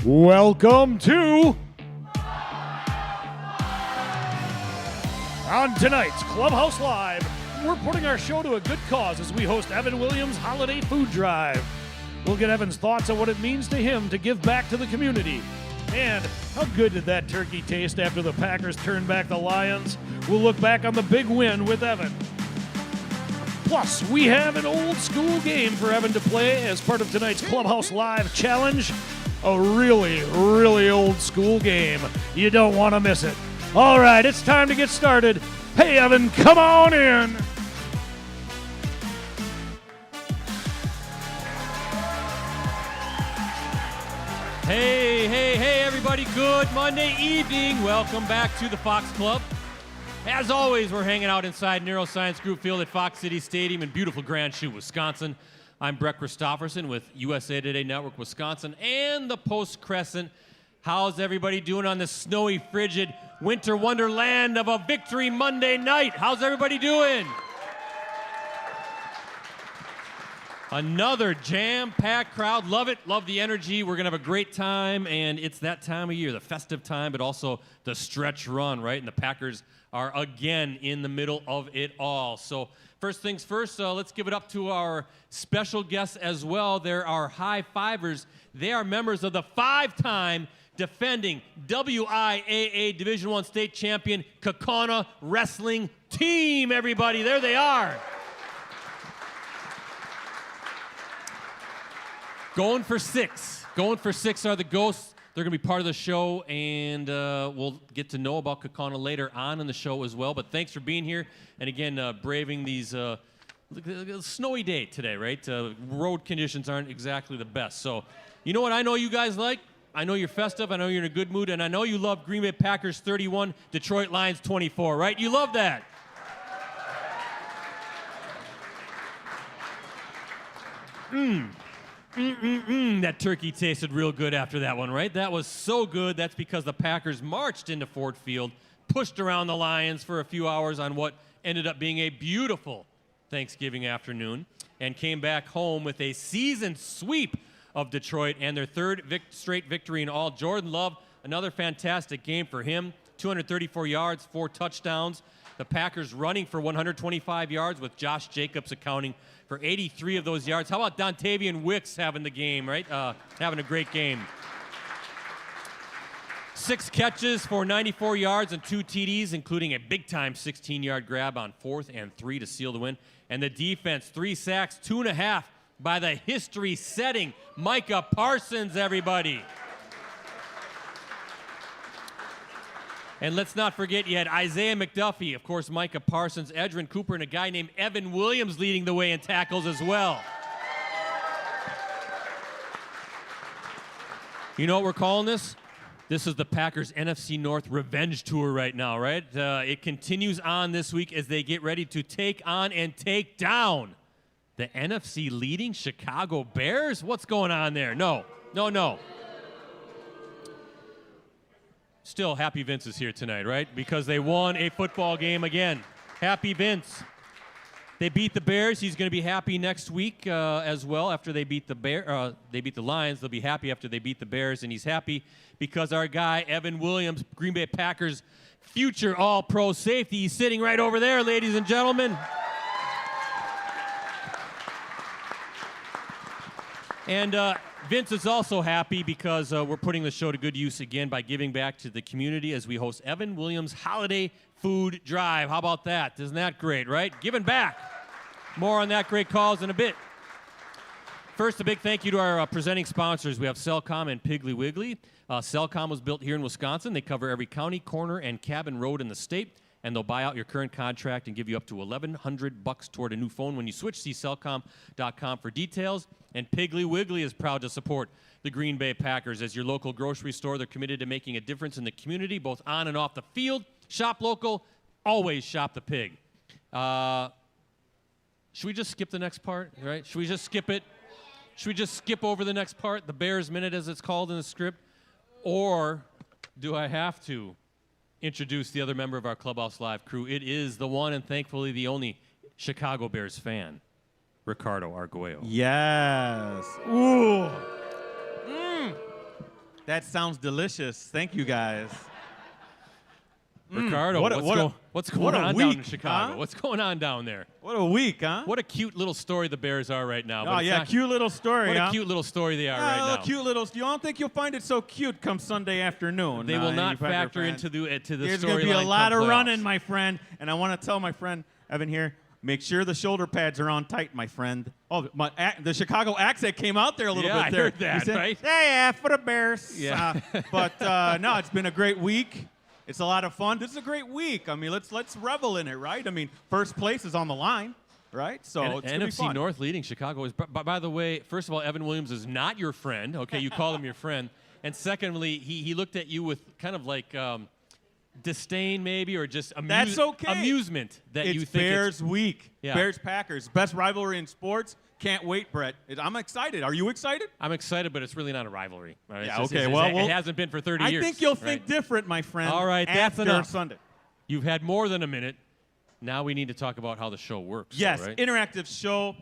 Welcome to on tonight's Clubhouse Live. We're putting our show to a good cause as we host Evan Williams' Holiday Food Drive. We'll get Evan's thoughts on what it means to him to give back to the community. And how good did that turkey taste after the Packers turned back the Lions? We'll look back on the big win with Evan. Plus, we have an old school game for Evan to play as part of tonight's Clubhouse Live Challenge. A really, really old school game. You don't want to miss it. All right, it's time to get started. Hey, Evan, come on in. Hey, everybody. Good Monday evening. Welcome back to the Fox Club. As always, we're hanging out inside Neuroscience Group Field at Fox City Stadium in beautiful Grand Chute, Wisconsin. I'm Brett Christopherson with USA Today Network Wisconsin and the Post Crescent. How's everybody doing on this snowy, frigid winter wonderland of a victory Monday night? How's everybody doing? Another jam-packed crowd. Love it. Love the energy. We're going to have a great time, and it's that time of year, the festive time, but also the stretch run, right? And the Packers are again in the middle of it all. So first things first, let's give it up to our special guests as well. They're our high-fivers. They are members of the five-time defending WIAA Division I state champion Kaukauna wrestling team, everybody. There they are. Going for six are the Ghosts. They're going to be part of the show, and we'll get to know about Kaukauna later on in the show as well. But thanks for being here, and again, braving these snowy day today, right? Road conditions aren't exactly the best. So, you know what I know you guys like? I know you're festive, I know you're in a good mood, and I know you love Green Bay Packers 31, Detroit Lions 24, right? You love that. That turkey tasted real good after that one, right? That was so good. That's because the Packers marched into Ford Field, pushed around the Lions for a few hours on what ended up being a beautiful Thanksgiving afternoon, and came back home with a season sweep of Detroit and their third straight victory in all. Jordan Love, another fantastic game for him. 234 yards, 4 touchdowns. The Packers running for 125 yards with Josh Jacobs accounting for 83 of those yards. How about Dontavian Wicks having the game, right? Having a great game. 6 catches for 94 yards and 2 TDs, including a big-time 16-yard grab on 4th and 3 to seal the win. And the defense, 3 sacks, 2.5 by the history-setting Micah Parsons, everybody. And let's not forget, you had Isaiah McDuffie, of course, Micah Parsons, Edrin Cooper, and a guy named Evan Williams leading the way in tackles as well. You know what we're calling this? This is the Packers NFC North Revenge Tour right now, right? It continues on this week as they get ready to take on and take down the NFC leading Chicago Bears. What's going on there? No. Still, Happy Vince is here tonight, right? Because they won a football game again. Happy Vince. They beat the Bears. He's going to be happy next week as well. After they beat the Lions, they'll be happy after they beat the Bears, and he's happy because our guy Evan Williams, Green Bay Packers future All-Pro safety, he's sitting right over there, ladies and gentlemen. And Vince is also happy because we're putting the show to good use again by giving back to the community as we host Evan Williams' Holiday Food Drive. How about that? Isn't that great, right? Giving back. More on that great cause in a bit. First, a big thank you to our presenting sponsors. We have Cellcom and Piggly Wiggly. Cellcom was built here in Wisconsin. They cover every county, corner, and cabin road in the state, and they'll buy out your current contract and give you up to $1,100 toward a new phone when you switch. See Cellcom.com for details. And Piggly Wiggly is proud to support the Green Bay Packers. As your local grocery store, they're committed to making a difference in the community, both on and off the field. Shop local, always shop the pig. Should we just skip the next part, right? Should we just skip it? Should we just skip over the next part, the Bears Minute as it's called in the script? Or do I have to introduce the other member of our Clubhouse Live crew? It is the one and thankfully the only Chicago Bears fan, Ricardo Arguello. Yes. Ooh. That sounds delicious. Thank you, guys. Ricardo, what's going on down in Chicago? Huh? What's going on down there? What a week, huh? What a cute little story the Bears are right now. Oh, yeah, cute little story, What huh? a cute little story they are right now. Cute little. You don't think you'll find it so cute come Sunday afternoon? They will not you Packer factor fans. into the There's storyline. going to be a lot of playoffs. running, my friend. And I want to tell my friend Evan here, make sure the shoulder pads are on tight, my friend. Oh, the Chicago accent came out there a little Yeah, bit there. I heard that, He said, right? Yeah, for the Bears. Yeah. No, it's been a great week. It's a lot of fun. This is a great week. I mean, let's revel in it, right? I mean, first place is on the line, right? So it's gonna be NFC fun. North leading Chicago is. By the way, first of all, Evan Williams is not your friend. Okay, you call him your friend. And secondly, he looked at you with kind of like disdain, maybe, or just That's okay. amusement that It's you think Bears week. Yeah. Bears Packers, best rivalry in sports. Can't wait, Brett. I'm excited. Are you excited? I'm excited, but it's really not a rivalry. All right? Yeah, It's just- okay, it's- well, it hasn't been for 30 years. I think you'll right? think different, my friend. All right, that's after enough. Sunday. You've had more than a minute. Now we need to talk about how the show works. Yes, all right? interactive show.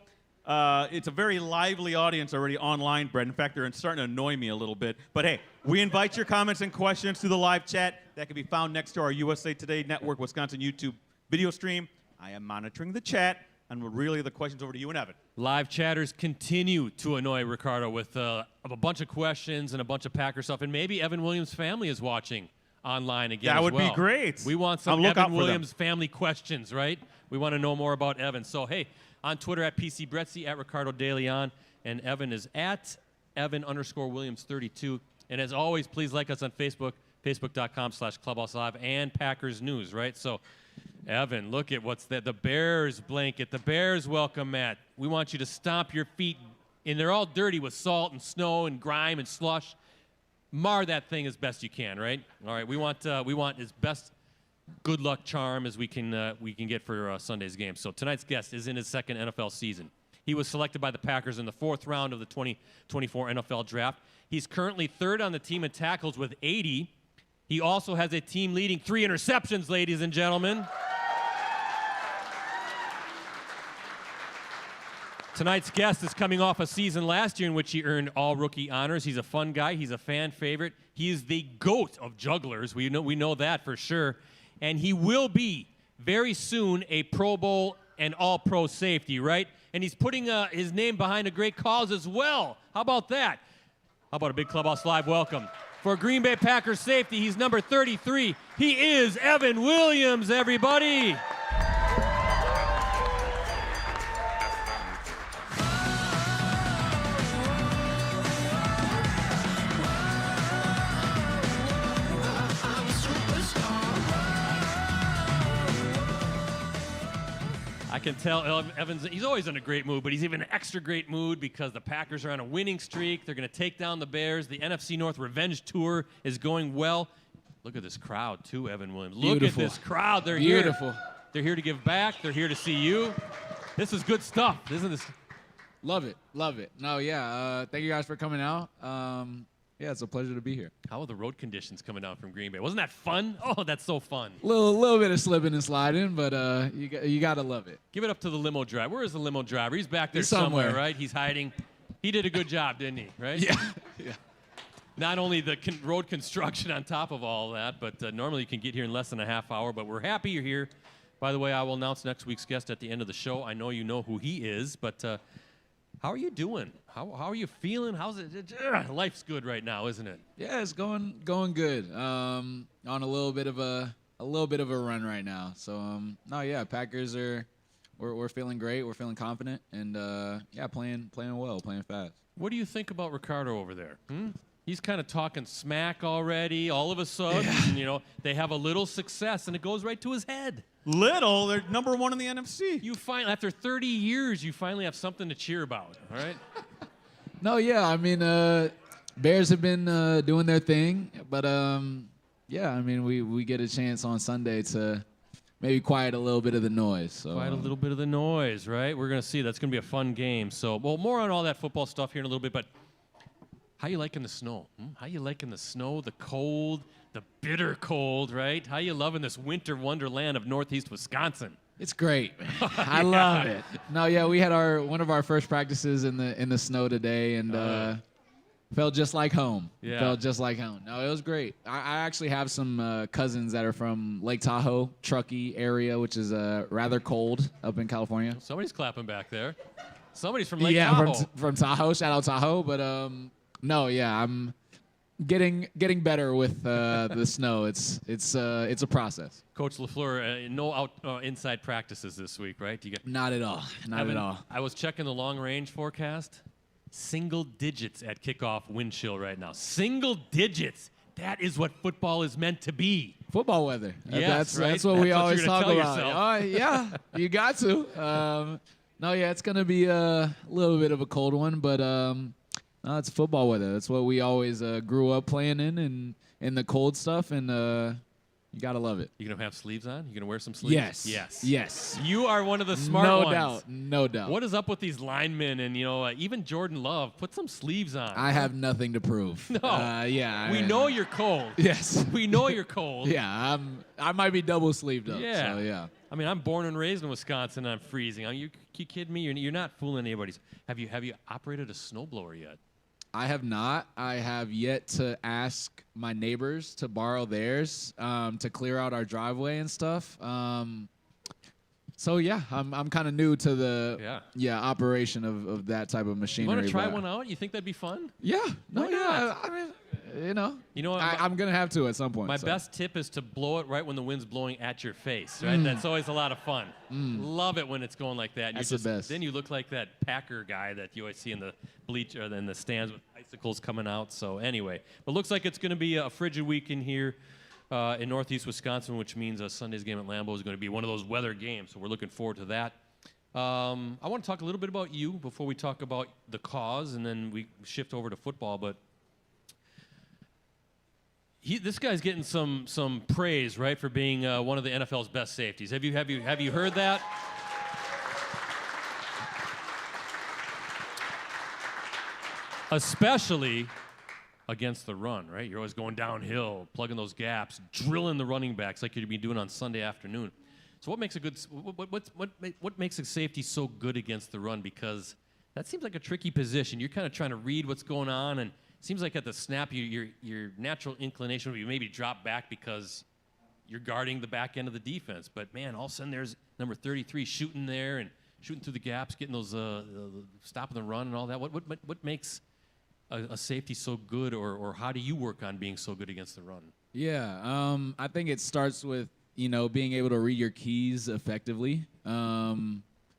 It's a very lively audience already online, Brett. In fact, they're starting to annoy me a little bit. But hey, we invite your comments and questions to the live chat that can be found next to our USA Today Network Wisconsin YouTube video stream. I am monitoring the chat, and we'll relay the questions over to you and Evan. Live chatters continue to annoy Ricardo with a bunch of questions and a bunch of Packer stuff, and maybe Evan Williams' family is watching online again. That as would be well. great. We want I'll some look out Evan for them. Williams family questions, right? We want to know more about Evan. So hey, on Twitter at PC Bretzi, at Ricardo DeLeon, and Evan is at Evan_Williams32. And as always, please like us on Facebook, facebook.com/Clubhouse Live, and Packers News, right? So, Evan, look at what's that. The Bears blanket, the Bears welcome mat. We want you to stomp your feet, and they're all dirty with salt and snow and grime and slush. Mar that thing as best you can, right? All right, we want as best good luck charm as we can get for Sunday's game. So tonight's guest is in his second NFL season. He was selected by the Packers in the 4th round of the 2024 NFL Draft. He's currently 3rd on the team in tackles with 80. He also has a team-leading 3 interceptions, ladies and gentlemen. Tonight's guest is coming off a season last year in which he earned all-rookie honors. He's a fun guy. He's a fan favorite. He is the GOAT of jugglers. We know that for sure. And he will be, very soon, a Pro Bowl and all-pro safety, right? And he's putting his name behind a great cause as well. How about that? How about a big Clubhouse Live welcome? For Green Bay Packers safety, he's number 33. He is Evan Williams, everybody. I can tell Evans, he's always in a great mood, but he's even an extra great mood because the Packers are on a winning streak. They're going to take down the Bears. The NFC North Revenge Tour is going well. Look at this crowd, too, Evan Williams. Look at this crowd. They're Beautiful. here. They're here to give back. They're here to see you. This is good stuff, isn't this? Love it. Love it. No, yeah. Thank you guys for coming out. Yeah, it's a pleasure to be here. How are the road conditions coming down from Green Bay? Wasn't that fun? Oh, that's so fun. Little bit of slipping and sliding, but you gotta love it. Give it up to the limo driver. Where is the limo driver? He's back there He's somewhere, somewhere. right? He's hiding. He did a good job, didn't he? Right? Yeah. Yeah. Not only the road construction on top of all that, but normally you can get here in less than a half hour, but we're happy you're here. By the way, I will announce next week's guest at the end of the show. I know you know who he is, but how are you doing? How are you feeling? How's it? Life's good right now, isn't it? Yeah, it's going good. On a little bit of a run right now. So no, yeah, Packers we're feeling great. We're feeling confident, and yeah, playing well, playing fast. What do you think about Ricardo over there? He's kind of talking smack already. All of a sudden, you know, they have a little success, and it goes right to his head. Little, they're number 1 in the NFC. You after 30 years, you finally have something to cheer about. All right. No, yeah, I mean, Bears have been doing their thing, but yeah, I mean, we get a chance on Sunday to maybe quiet a little bit of the noise. So Quiet a little bit of the noise, right? We're going to see. That's going to be a fun game. So, well, more on all that football stuff here in a little bit, but how you liking the snow? How you liking the snow, the cold, the bitter cold, right? How you loving this winter wonderland of Northeast Wisconsin? It's great. I love it. No, yeah, we had one of our first practices in the snow today, and Felt just like home. Yeah. Felt just like home. No, it was great. I actually have some cousins that are from Lake Tahoe, Truckee area, which is rather cold up in California. Somebody's clapping back there. Somebody's from Lake Yeah, Tahoe. from Tahoe. Shout out Tahoe. But no, yeah, I'm getting better with the snow. It's a process. Coach LaFleur, no inside practices this week, right? Do you get Not at all. Not at all. I was checking the long range forecast. Single digits at kickoff wind chill right now. Single digits. That is what football is meant to be. Football weather. Yes, right? That's what we That's what always you're gonna talk tell about. yourself. Yeah, you got to. No, yeah, it's gonna be a little bit of a cold one, but no, it's football weather. That's what we always grew up playing in the cold stuff, and you gotta love it. You gonna have sleeves on? You gonna wear some sleeves? Yes. Yes. You are one of the smart No ones. doubt. No doubt. What is up with these linemen and even Jordan Love? Put some sleeves on. I have nothing to prove. No. Yeah. We know you're cold. Yes. We know you're cold. Yeah. I might be double sleeved up. Yeah. So, yeah. I mean, I'm born and raised in Wisconsin. I'm freezing. You kidding me? You're not fooling anybody's. Have you operated a snowblower yet? I have not. I have yet to ask my neighbors to borrow theirs to clear out our driveway and stuff. So yeah, I'm kind of new to the operation of that type of machinery. You want to try one out? You think that'd be fun? Yeah. No, Why yeah. not? I mean, I'm gonna have to at some point. My best tip is to blow it right when the wind's blowing at your face. Right, that's always a lot of fun. Love it when it's going like that. That's the best. Then you look like that Packer guy that you always see in the bleacher or in the stands with icicles coming out. So anyway, but looks like it's going to be a frigid week in here in Northeast Wisconsin, which means Sunday's game at Lambeau is going to be one of those weather games. So we're looking forward to that. I want to talk a little bit about you before we talk about the cause, and then we shift over to football. But this guy's getting some praise, right, for being one of the NFL's best safeties. Have you heard that? Especially against the run, right? You're always going downhill, plugging those gaps, drilling the running backs like you'd be doing on Sunday afternoon. So what makes what makes a safety so good against the run? Because that seems like a tricky position. You're kind of trying to read what's going on, and it seems like at the snap, your natural inclination would be maybe drop back because you're guarding the back end of the defense. But man, all of a sudden there's number 33 shooting there and shooting through the gaps, getting those stopping the run and all that. What makes a safety so good, or how do you work on being so good against the run? Yeah, I think it starts with being able to read your keys effectively.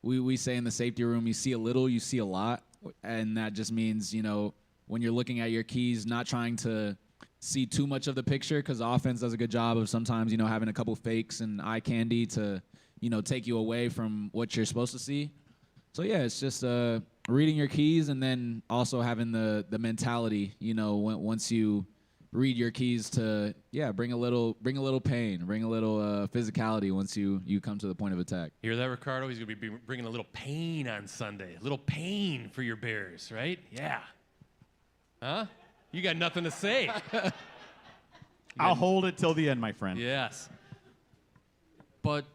We say in the safety room, you see a little, you see a lot, and that just means when you're looking at your keys, not trying to see too much of the picture, because the offense does a good job of sometimes having a couple fakes and eye candy to take you away from what you're supposed to see. So yeah, it's just reading your keys, and then also having the mentality, once you read your keys to bring a little pain, bring a little physicality once you come to the point of attack. Hear that, Ricardo? He's gonna be bringing a little pain on Sunday, a little pain for your Bears, right? Yeah. Huh? You got nothing to say. I'll hold it till the end, my friend. Yes. But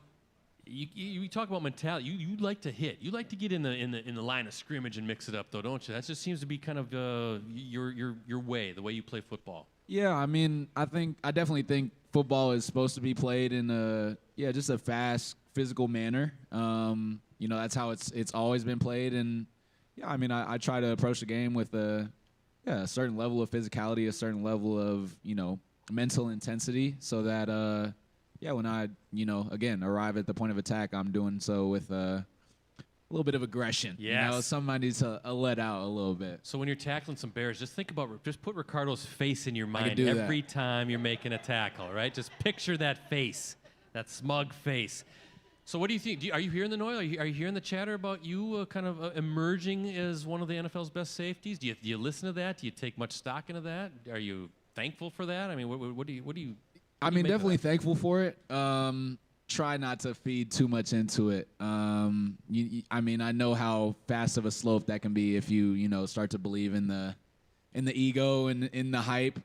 you talk about mentality. You like to hit. You like to get in the line of scrimmage and mix it up, though, don't you? That just seems to be kind of your way, the way you play football. Yeah, I mean, I definitely think football is supposed to be played in just a fast, physical manner. That's how it's always been played, and I mean, I try to approach the game with a certain level of physicality, a certain level of mental intensity, so that when I again arrive at the point of attack, I'm doing so with a little bit of aggression. Yes. Somebody needs to let out a little bit. So when you're tackling some Bears, just put Ricardo's face in your mind do every that. time you're making a tackle, right? Just picture that face, that smug face. So what do you think? Are you hearing the noise? Are you hearing the chatter about you kind of emerging as one of the NFL's best safeties? Do you listen to that? Do you take much stock into that? Are you thankful for that? I mean, what do you? I mean, definitely thankful for it. Try not to feed too much into it. I mean, I know how fast of a slope that can be if you start to believe in the ego and in the hype.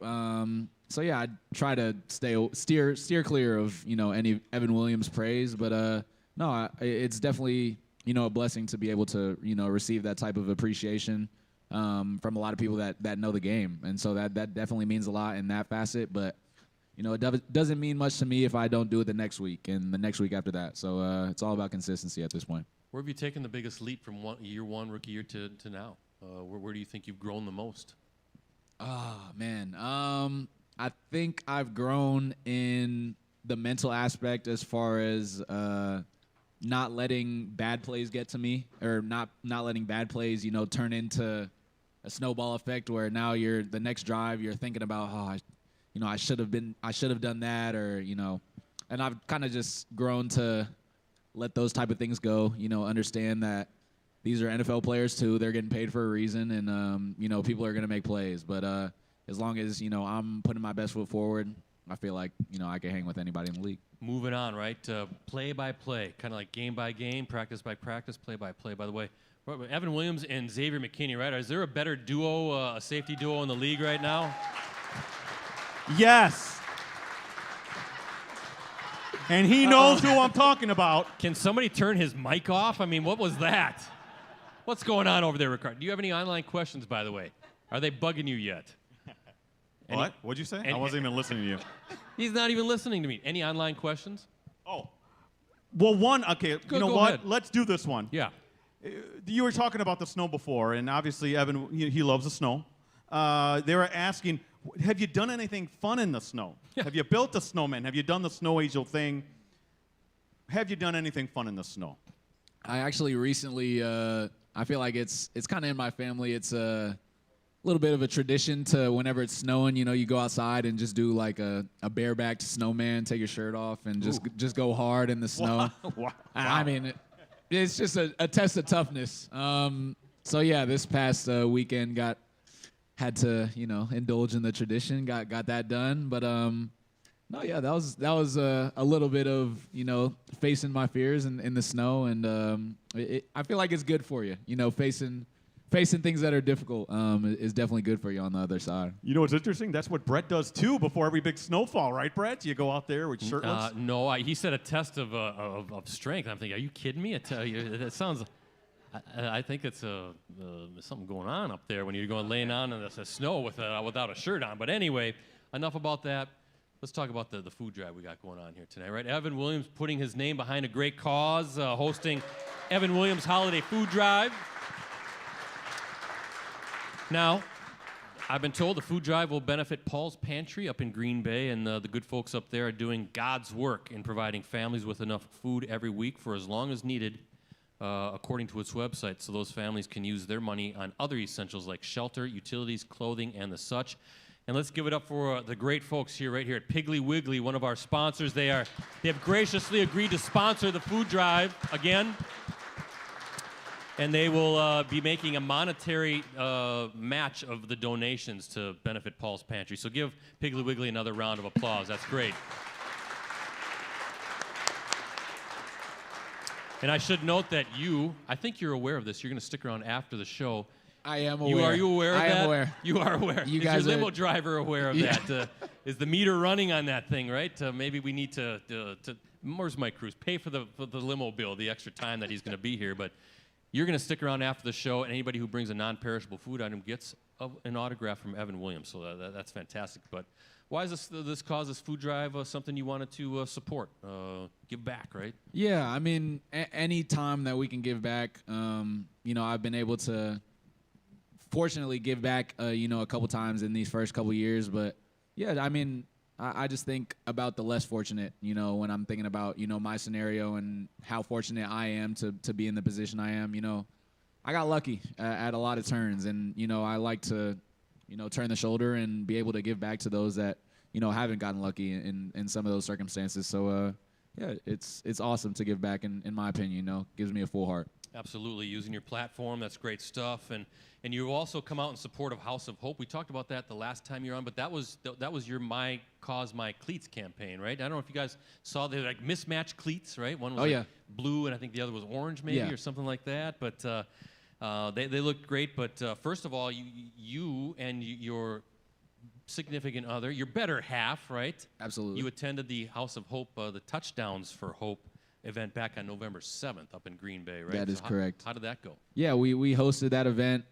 So yeah, I try to steer clear of any Evan Williams praise, but no, it's definitely a blessing to be able to receive that type of appreciation from a lot of people that know the game. And so that definitely means a lot in that facet. But, it doesn't mean much to me if I don't do it the next week and the next week after that. So it's all about consistency at this point. Where have you taken the biggest leap from year one, rookie year to now? Where do you think you've grown the most? Oh, man. I think I've grown in the mental aspect as far as not letting bad plays get to me, or not letting bad plays, turn into a snowball effect where now the next drive you're thinking about, I should have done that, or and I've kind of just grown to let those type of things go. Understand that these are NFL players too; they're getting paid for a reason, and people are gonna make plays. But as long as I'm putting my best foot forward, I feel like I can hang with anybody in the league. Moving on, right? Play by play, kind of like game by game, practice by practice, play by play. By the way, Evan Williams and Xavier McKinney, right? Is there a better duo, a safety duo in the league right now? Yes. And he knows who I'm talking about. Can somebody turn his mic off? I mean, what was that? What's going on over there, Ricardo? Do you have any online questions, by the way? Are they bugging you yet? What? What'd you say? I wasn't even listening to you. He's not even listening to me. Any online questions? Oh. Well, one, okay, you know go what? ahead. Let's do this one. Yeah. You were talking about the snow before, and obviously Evan, he loves the snow. They were asking, have you done anything fun in the snow? Yeah. Have you built a snowman? Have you done the snow angel thing? Have you done anything fun in the snow? I actually recently, I feel like it's kind of in my family. It's a little bit of a tradition to whenever it's snowing, you go outside and just do like a barebacked snowman, take your shirt off, and just go hard in the snow. Wow. I mean, it's just a test of toughness. So yeah, this past weekend had to indulge in the tradition, got that done. But no, yeah, that was a little bit of facing my fears in the snow, and I feel like it's good for you. Facing things that are difficult is definitely good for you on the other side. You know what's interesting? That's what Brett does too before every big snowfall, right, Brett? You go out there with shirtless. No, he said a test of strength. I'm thinking, are you kidding me? I tell you, that sounds. I think it's something going on up there when you're going laying on in the snow without a shirt on. But anyway, enough about that. Let's talk about the food drive we got going on here tonight, right? Evan Williams putting his name behind a great cause, hosting Evan Williams Holiday Food Drive. Now, I've been told the food drive will benefit Paul's Pantry up in Green Bay, and the good folks up there are doing God's work in providing families with enough food every week for as long as needed, according to its website, so those families can use their money on other essentials like shelter, utilities, clothing, and the such. And let's give it up for the great folks here, right here at Piggly Wiggly, one of our sponsors. They have graciously agreed to sponsor the food drive again. And they will be making a monetary match of the donations to benefit Paul's Pantry. So give Piggly Wiggly another round of applause. That's great. And I should note that I think you're aware of this. You're going to stick around after the show. I am aware. Are you aware of that? I am aware. You are aware. You Is guys your are- limo driver aware of that? Is the meter running on that thing, right? Maybe we need to where's Mike Cruz? Pay for the limo bill, the extra time that he's going to be here. But you're going to stick around after the show, and anybody who brings a non-perishable food item gets an autograph from Evan Williams. So that's fantastic. But why is this cause, this food drive, something you wanted to support, give back, right? Yeah, I mean, any time that we can give back, I've been able to fortunately give back, a couple times in these first couple years. But yeah, I mean, I just think about the less fortunate, when I'm thinking about, my scenario and how fortunate I am to be in the position I am. I got lucky at a lot of turns, and, I like to, turn the shoulder and be able to give back to those that, haven't gotten lucky in some of those circumstances. So, yeah, it's awesome to give back, in my opinion, gives me a full heart. Absolutely, using your platform, that's great stuff. And you also come out in support of House of Hope. We talked about that the last time you were on, but that was your My Cause, My Cleats campaign, right? I don't know if you guys saw, they're like mismatched cleats, right? One was blue, and I think the other was orange, maybe, or something like that. But they looked great. But first of all, you and your significant other, your better half, right? Absolutely. You attended the House of Hope, the Touchdowns for Hope event back on November 7th up in Green Bay, right? That is correct. How did that go? Yeah, we hosted that event.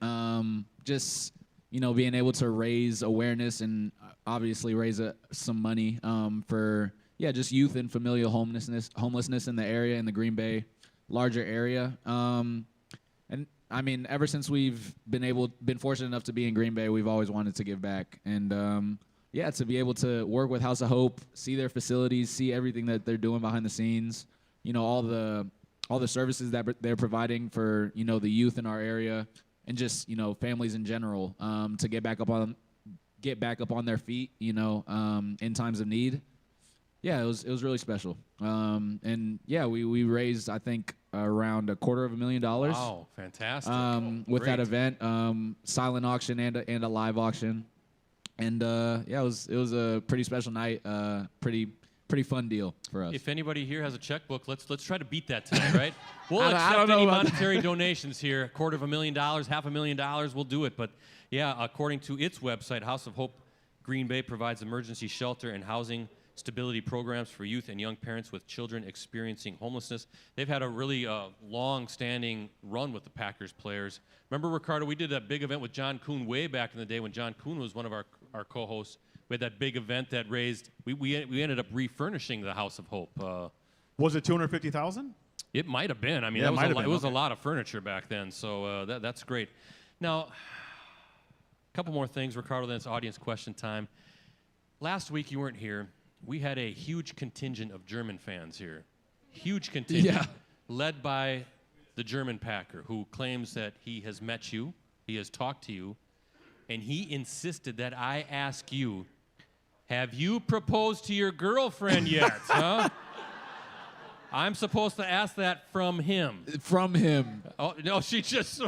Just being able to raise awareness and obviously raise some money for just youth and familial homelessness in the area, in the Green Bay larger area. And I mean, ever since we've been fortunate enough to be in Green Bay, we've always wanted to give back. And to be able to work with House of Hope, see their facilities, see everything that they're doing behind the scenes, all the services that they're providing for the youth in our area, and just families in general, to get back up on their feet, in times of need. Yeah, it was really special. We raised, I think, around $250,000. Wow, fantastic! With that event, silent auction and a live auction, and it was a pretty special night. Pretty fun deal for us. If anybody here has a checkbook, let's try to beat that tonight, right? We'll I accept don't know any about monetary donations here. $250,000, $500,000, we'll do it. But yeah, according to its website, House of Hope Green Bay provides emergency shelter and housing stability programs for youth and young parents with children experiencing homelessness. They've had a really long-standing run with the Packers players. Remember, Ricardo, we did that big event with John Kuhn way back in the day when John Kuhn was one of our co-hosts. We had that big event that raised, we ended up refurnishing the House of Hope. Was it $250,000? It might have been. I mean, Yeah, it was a lot of furniture back then, so that's great. Now, a couple more things, Ricardo, then it's audience question time. Last week you weren't here. We had a huge contingent of German fans here. Huge contingent. Yeah. Led by the German Packer, who claims that he has met you, he has talked to you, and he insisted that I ask you, have you proposed to your girlfriend yet, huh? I'm supposed to ask that from him. From him. Oh, no, she just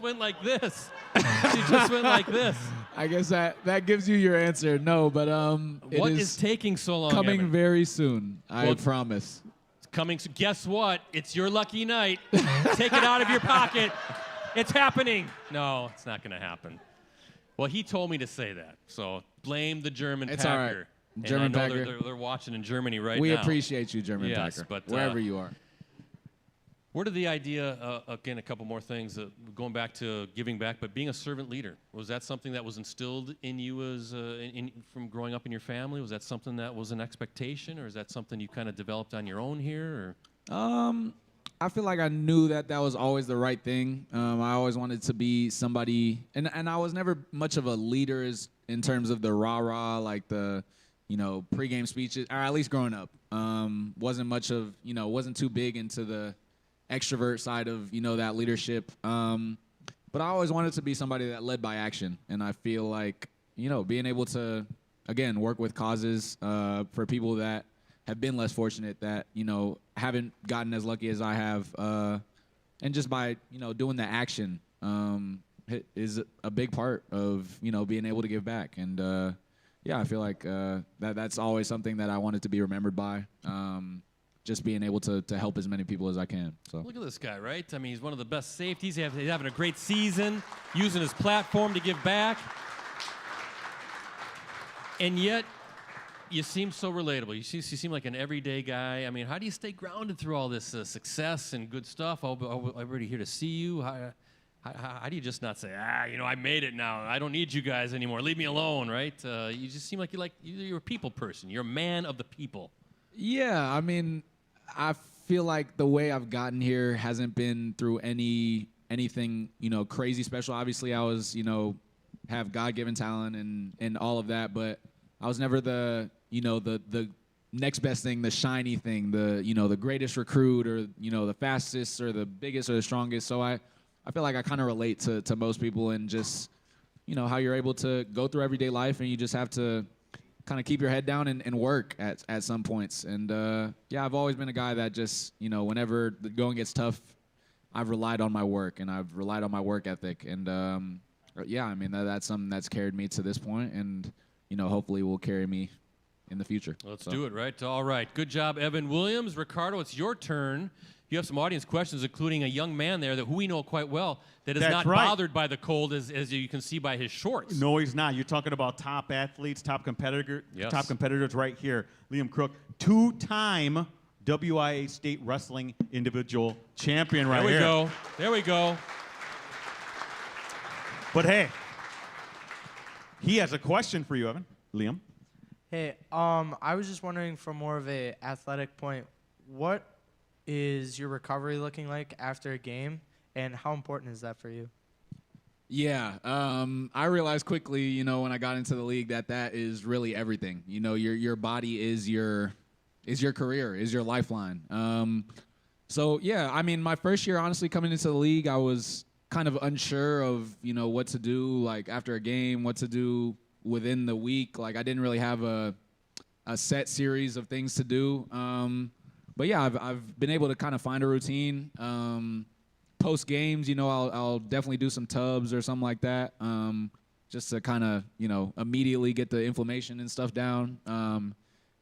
went like this. She just went like this. I guess that gives you your answer. No, but What is taking so long, coming Evan? very soon, I promise. It's coming. Guess what? It's your lucky night. Take it out of your pocket. It's happening. No, it's not going to happen. Well, he told me to say that. So blame the German It's Packer. all right. And German I know Packer. they're watching in Germany right now. We appreciate you, German Yes, Packer, but, wherever you are. Where did the idea, again, a couple more things, going back to giving back, but being a servant leader, was that something that was instilled in you as from growing up in your family? Was that something that was an expectation, or is that something you kind of developed on your own here? Or? I feel like I knew that was always the right thing. I always wanted to be somebody, and I was never much of a leader in terms of the rah-rah, like the, pregame speeches, or at least growing up. Wasn't much of, wasn't too big into the extrovert side of, that leadership. But I always wanted to be somebody that led by action. And I feel like, being able to, again, work with causes for people that have been less fortunate, that, haven't gotten as lucky as I have. And just by, doing the action is a big part of, being able to give back. And, I feel like that's always something that I wanted to be remembered by. Just being able to help as many people as I can. So look at this guy, right? I mean, he's one of the best safeties. He's having a great season, using his platform to give back. And yet, you seem so relatable. You seem like an everyday guy. I mean, how do you stay grounded through all this success and good stuff? Everybody here to see you. How do you just not say, I made it now. I don't need you guys anymore. Leave me alone, right? You just seem like you're a people person. You're a man of the people. Yeah, I mean, I feel like the way I've gotten here hasn't been through anything, crazy special. Obviously, I was, have God-given talent and all of that, but I was never the next best thing, the shiny thing, the greatest recruit or, the fastest or the biggest or the strongest. So I feel like I kind of relate to most people, and just, how you're able to go through everyday life, and you just have to kind of keep your head down and work at some points. And I've always been a guy that just, whenever the going gets tough, I've relied on my work, and I've relied on my work ethic. And I mean, that's something that's carried me to this point, and hopefully will carry me in the future. Let's do it, right? All right. Good job, Evan Williams. Ricardo, it's your turn. You have some audience questions, including a young man there who we know quite well that is not bothered by the cold, as you can see by his shorts. No, he's not. You're talking about top athletes, top competitors right here. Liam Crook, two-time WIA State Wrestling Individual Champion right here. There we go. There we go. But hey, he has a question for you, Evan. Liam. Hey, I was just wondering from more of a athletic point, what is your recovery looking like after a game, and how important is that for you? Yeah, I realized quickly, you know, when I got into the league that is really everything. You know, your body is your career, is your lifeline. So yeah, I mean, my first year, honestly, coming into the league, I was kind of unsure of, you know, what to do like after a game, what to do within the week. Like I didn't really have a set series of things to do. But yeah, I've been able to kind of find a routine. Post games, you know, I'll definitely do some tubs or something like that, just to kind of, you know, immediately get the inflammation and stuff down. And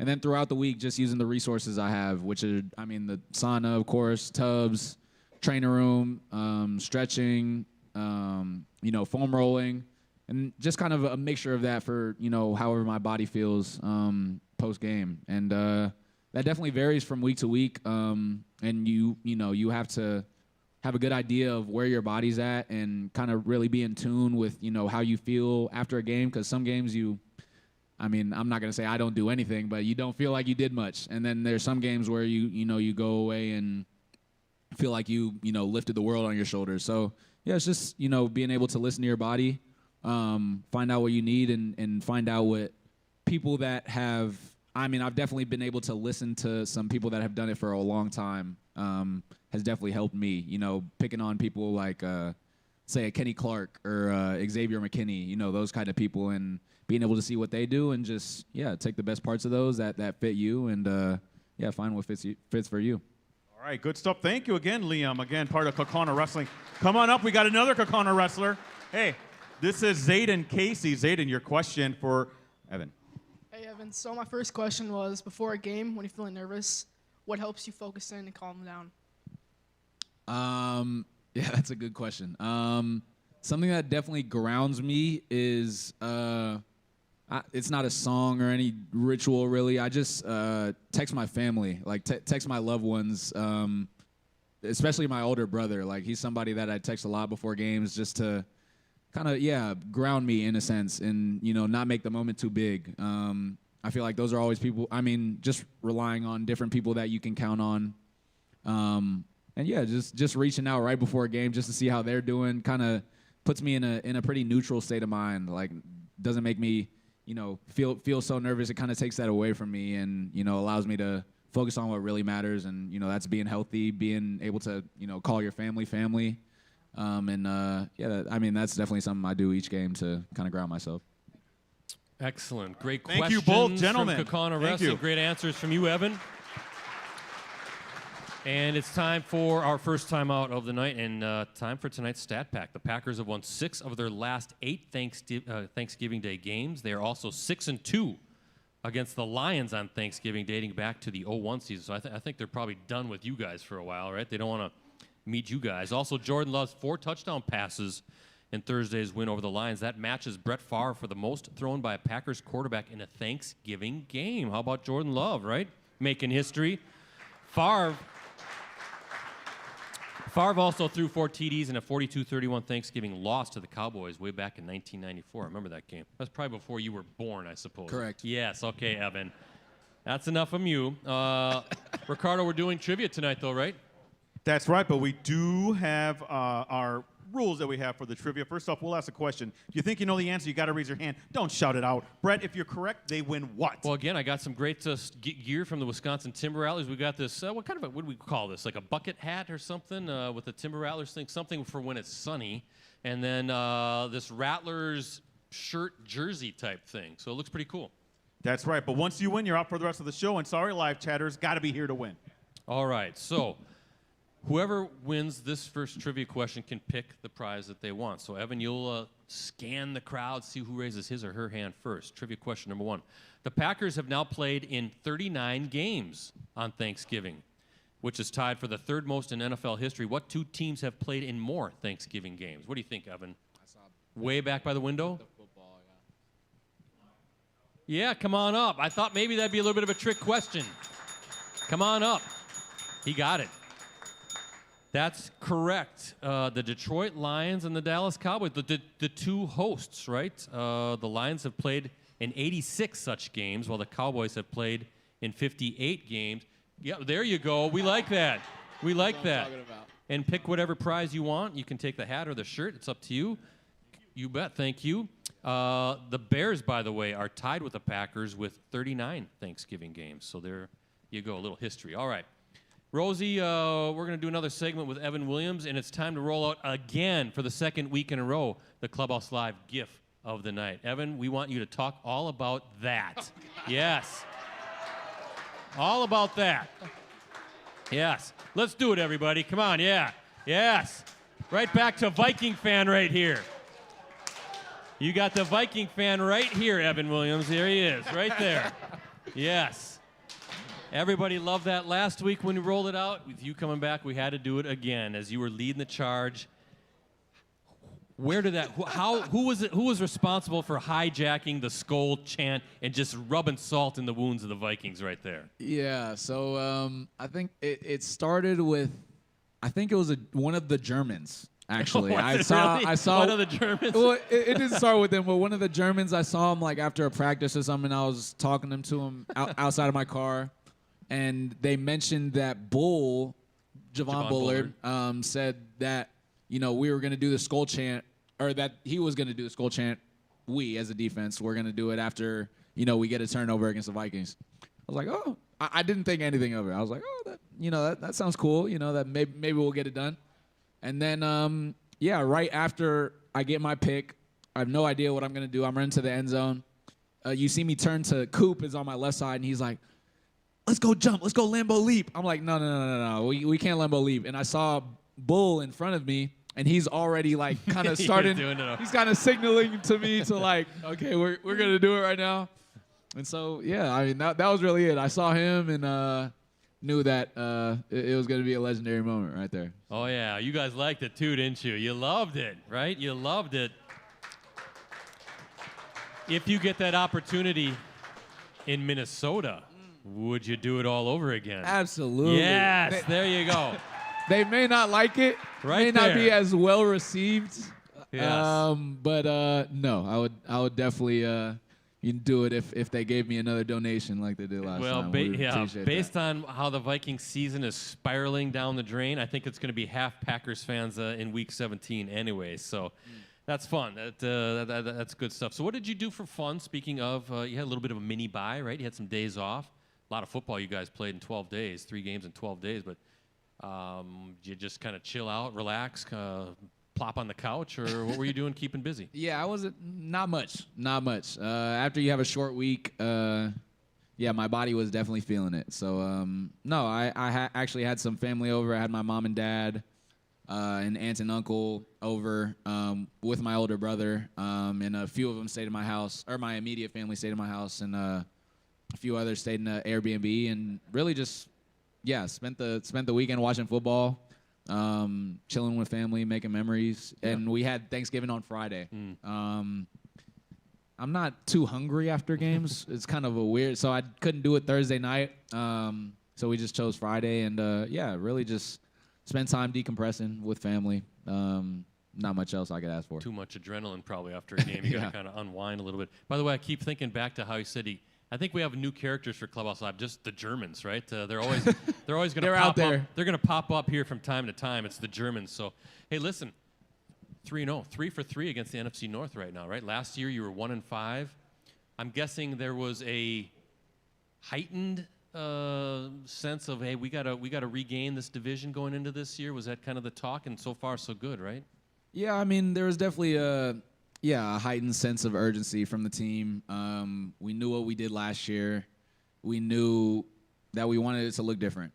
then throughout the week, just using the resources I have, which are, I mean, the sauna, of course, tubs, trainer room, stretching, you know, foam rolling, and just kind of a mixture of that for, you know, however my body feels post game. And that definitely varies from week to week. And you know, you have to have a good idea of where your body's at and kind of really be in tune with, you know, how you feel after a game. Because some games I mean, I'm not going to say I don't do anything, but you don't feel like you did much. And then there's some games where you know, you go away and feel like you know, lifted the world on your shoulders. So yeah, it's just, you know, being able to listen to your body, find out what you need, and find out what people that have, I mean, I've definitely been able to listen to some people that have done it for a long time, has definitely helped me, you know, picking on people like, say, a Kenny Clark or Xavier McKinney, you know, those kind of people, and being able to see what they do and just, yeah, take the best parts of those that fit you and, yeah, find what fits for you. All right, good stuff. Thank you again, Liam. Again, part of Kaukauna Wrestling. Come on up. We got another Kaukauna wrestler. Hey, this is Zayden Casey. Zayden, your question for Evan. Hey, Evan. So my first question was, before a game, when you're feeling nervous, what helps you focus in and calm down? Yeah, that's a good question. Something that definitely grounds me is, it's not a song or any ritual really. I just text my family, like text my loved ones, especially my older brother. Like he's somebody that I text a lot before games just to kind of, yeah, ground me in a sense and, you know, not make the moment too big. I feel like those are always people, I mean, just relying on different people that you can count on. And yeah, just reaching out right before a game just to see how they're doing kind of puts me in a pretty neutral state of mind. Like doesn't make me, you know, feel so nervous. It kind of takes that away from me and, you know, allows me to focus on what really matters. And, you know, that's being healthy, being able to, you know, call your family. Yeah, I mean, that's definitely something I do each game to kind of ground myself. Excellent. Great Thank questions you both, gentlemen. from Kaukauna Thank Wrestling. you. Great answers from you, Evan. And it's time for our first timeout of the night and time for tonight's stat pack. The Packers have won 6 of their last 8 Thanksgiving Day games. They are also 6-2 against the Lions on Thanksgiving, dating back to the 0-1 season. So I think they're probably done with you guys for a while, right? They don't want to meet you guys. Also, Jordan Love's 4 touchdown passes in Thursday's win over the Lions. That matches Brett Favre for the most thrown by a Packers quarterback in a Thanksgiving game. How about Jordan Love, right? Making history. Favre also threw 4 TDs in a 42-31 Thanksgiving loss to the Cowboys way back in 1994. I remember that game. That's probably before you were born, I suppose. Correct. Yes, okay, Evan. That's enough from you. Ricardo, we're doing trivia tonight, though, right? That's right, but we do have our rules that we have for the trivia. First off, we'll ask a question. If you think you know the answer, you got to raise your hand. Don't shout it out. Brett, if you're correct, they win what? Well, again, I got some great gear from the Wisconsin Timber Rattlers. We got this, what do we call this? Like a bucket hat or something with the Timber Rattlers thing, something for when it's sunny. And then this Rattlers shirt jersey type thing. So it looks pretty cool. That's right, but once you win, you're out for the rest of the show. And sorry, live chatters, got to be here to win. All right, so whoever wins this first trivia question can pick the prize that they want. So, Evan, you'll scan the crowd, see who raises his or her hand first. Trivia question number 1. The Packers have now played in 39 games on Thanksgiving, which is tied for the 3rd most in NFL history. What 2 teams have played in more Thanksgiving games? What do you think, Evan? I saw Way back by the window? the football, yeah. Yeah, come on up. I thought maybe that'd be a little bit of a trick question. Come on up. He got it. That's correct. The Detroit Lions and the Dallas Cowboys, the two hosts, right? The Lions have played in 86 such games, while the Cowboys have played in 58 games. Yeah, there you go. We like that. We like that. And pick whatever prize you want. You can take the hat or the shirt. It's up to you. You bet. Thank you. The Bears, by the way, are tied with the Packers with 39 Thanksgiving games. So there you go. A little history. All right. Rosie, we're going to do another segment with Evan Williams, and it's time to roll out again for the second week in a row the Clubhouse Live GIF of the night. Evan, we want you to talk all about that. Yes. All about that. Yes. Let's do it, everybody. Come on, yeah. Yes. Right back to Viking fan right here. You got the Viking fan right here, Evan Williams. There he is, right there. Yes. Everybody loved that last week when we rolled it out. With you coming back, we had to do it again as you were leading the charge. Where did that? Who was responsible for hijacking the Skol chant and just rubbing salt in the wounds of the Vikings right there? Yeah. So I think it started with, I think it was one of the Germans. Actually, I saw one of the Germans. Well, it didn't start with them, but one of the Germans, I saw him like after a practice or something. I was talking to him outside of my car. And they mentioned that Javon Bullard, said that, we were going to do the Skol chant, or that he was going to do the Skol chant. We, as a defense, were going to do it after, we get a turnover against the Vikings. I was like, oh, I didn't think anything of it. I was like, oh, that sounds cool. That maybe we'll get it done. And then, right after I get my pick, I have no idea what I'm going to do. I'm running to the end zone. You see me turn to Coop is on my left side, and he's like, let's go jump. Let's go Lambeau leap. I'm like, no. We can't Lambeau leap. And I saw Bull in front of me, and he's already like kind of starting. He's kind of signaling to me to like, okay, we're gonna do it right now. And so that was really it. I saw him and knew that it was gonna be a legendary moment right there. Oh yeah, you guys liked it too, didn't you? You loved it, right? You loved it. If you get that opportunity in Minnesota, would you do it all over again? Absolutely. Yes, there you go. They may not like it. Right may not be as well received. Yes. But no, I would definitely do it if they gave me another donation like they did last time. Based on how the Vikings season is spiraling down the drain, I think it's going to be half Packers fans in Week 17 anyway. So. That's fun. That's good stuff. So what did you do for fun? Speaking of, you had a little bit of a mini bye, right? You had some days off. A lot of football you guys played in 12 days, 3 games in 12 days. But you just kind of chill out, relax, plop on the couch, or what were you doing keeping busy? Yeah, I wasn't. Not much. After you have a short week, my body was definitely feeling it. So, no, I actually had some family over. I had my mom and dad. And aunt and uncle over with my older brother, and a few of them stayed in my house, or my immediate family stayed in my house, and a few others stayed in the Airbnb, and really just, spent the weekend watching football, chilling with family, making memories, and we had Thanksgiving on Friday. I'm not too hungry after games. It's kind of a weird, so I couldn't do it Thursday night, so we just chose Friday, and really just spend time decompressing with family. Not much else I could ask for. Too much adrenaline probably after a game. You got to kind of unwind a little bit. By the way, I keep thinking back to how he said I think we have new characters for Clubhouse Live, just the Germans, right? They're always going to pop up. They're going to pop up here from time to time. It's the Germans. So, hey, listen, 3-0, 3 for 3 against the NFC North right now, right? Last year you were 1-5. I'm guessing there was a heightened sense of, hey, we gotta regain this division going into this year. Was that kind of the talk? And so far so good, right? Yeah, I mean, there was definitely a heightened sense of urgency from the team. We knew what we did last year. We knew that we wanted it to look different.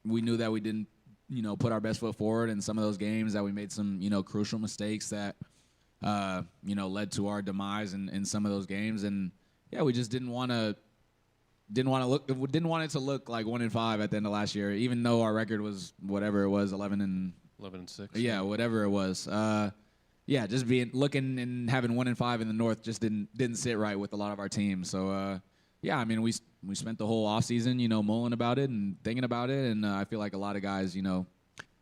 We knew that we didn't put our best foot forward in some of those games, that we made some crucial mistakes that led to our demise in some of those games. And we just didn't want it to look like 1-5 at the end of last year, even though our record was whatever it was, 11-6. Yeah, whatever it was. Just looking and having 1-5 in the North just didn't sit right with a lot of our teams. So yeah, I mean, we spent the whole offseason, mulling about it and thinking about it, and I feel like a lot of guys,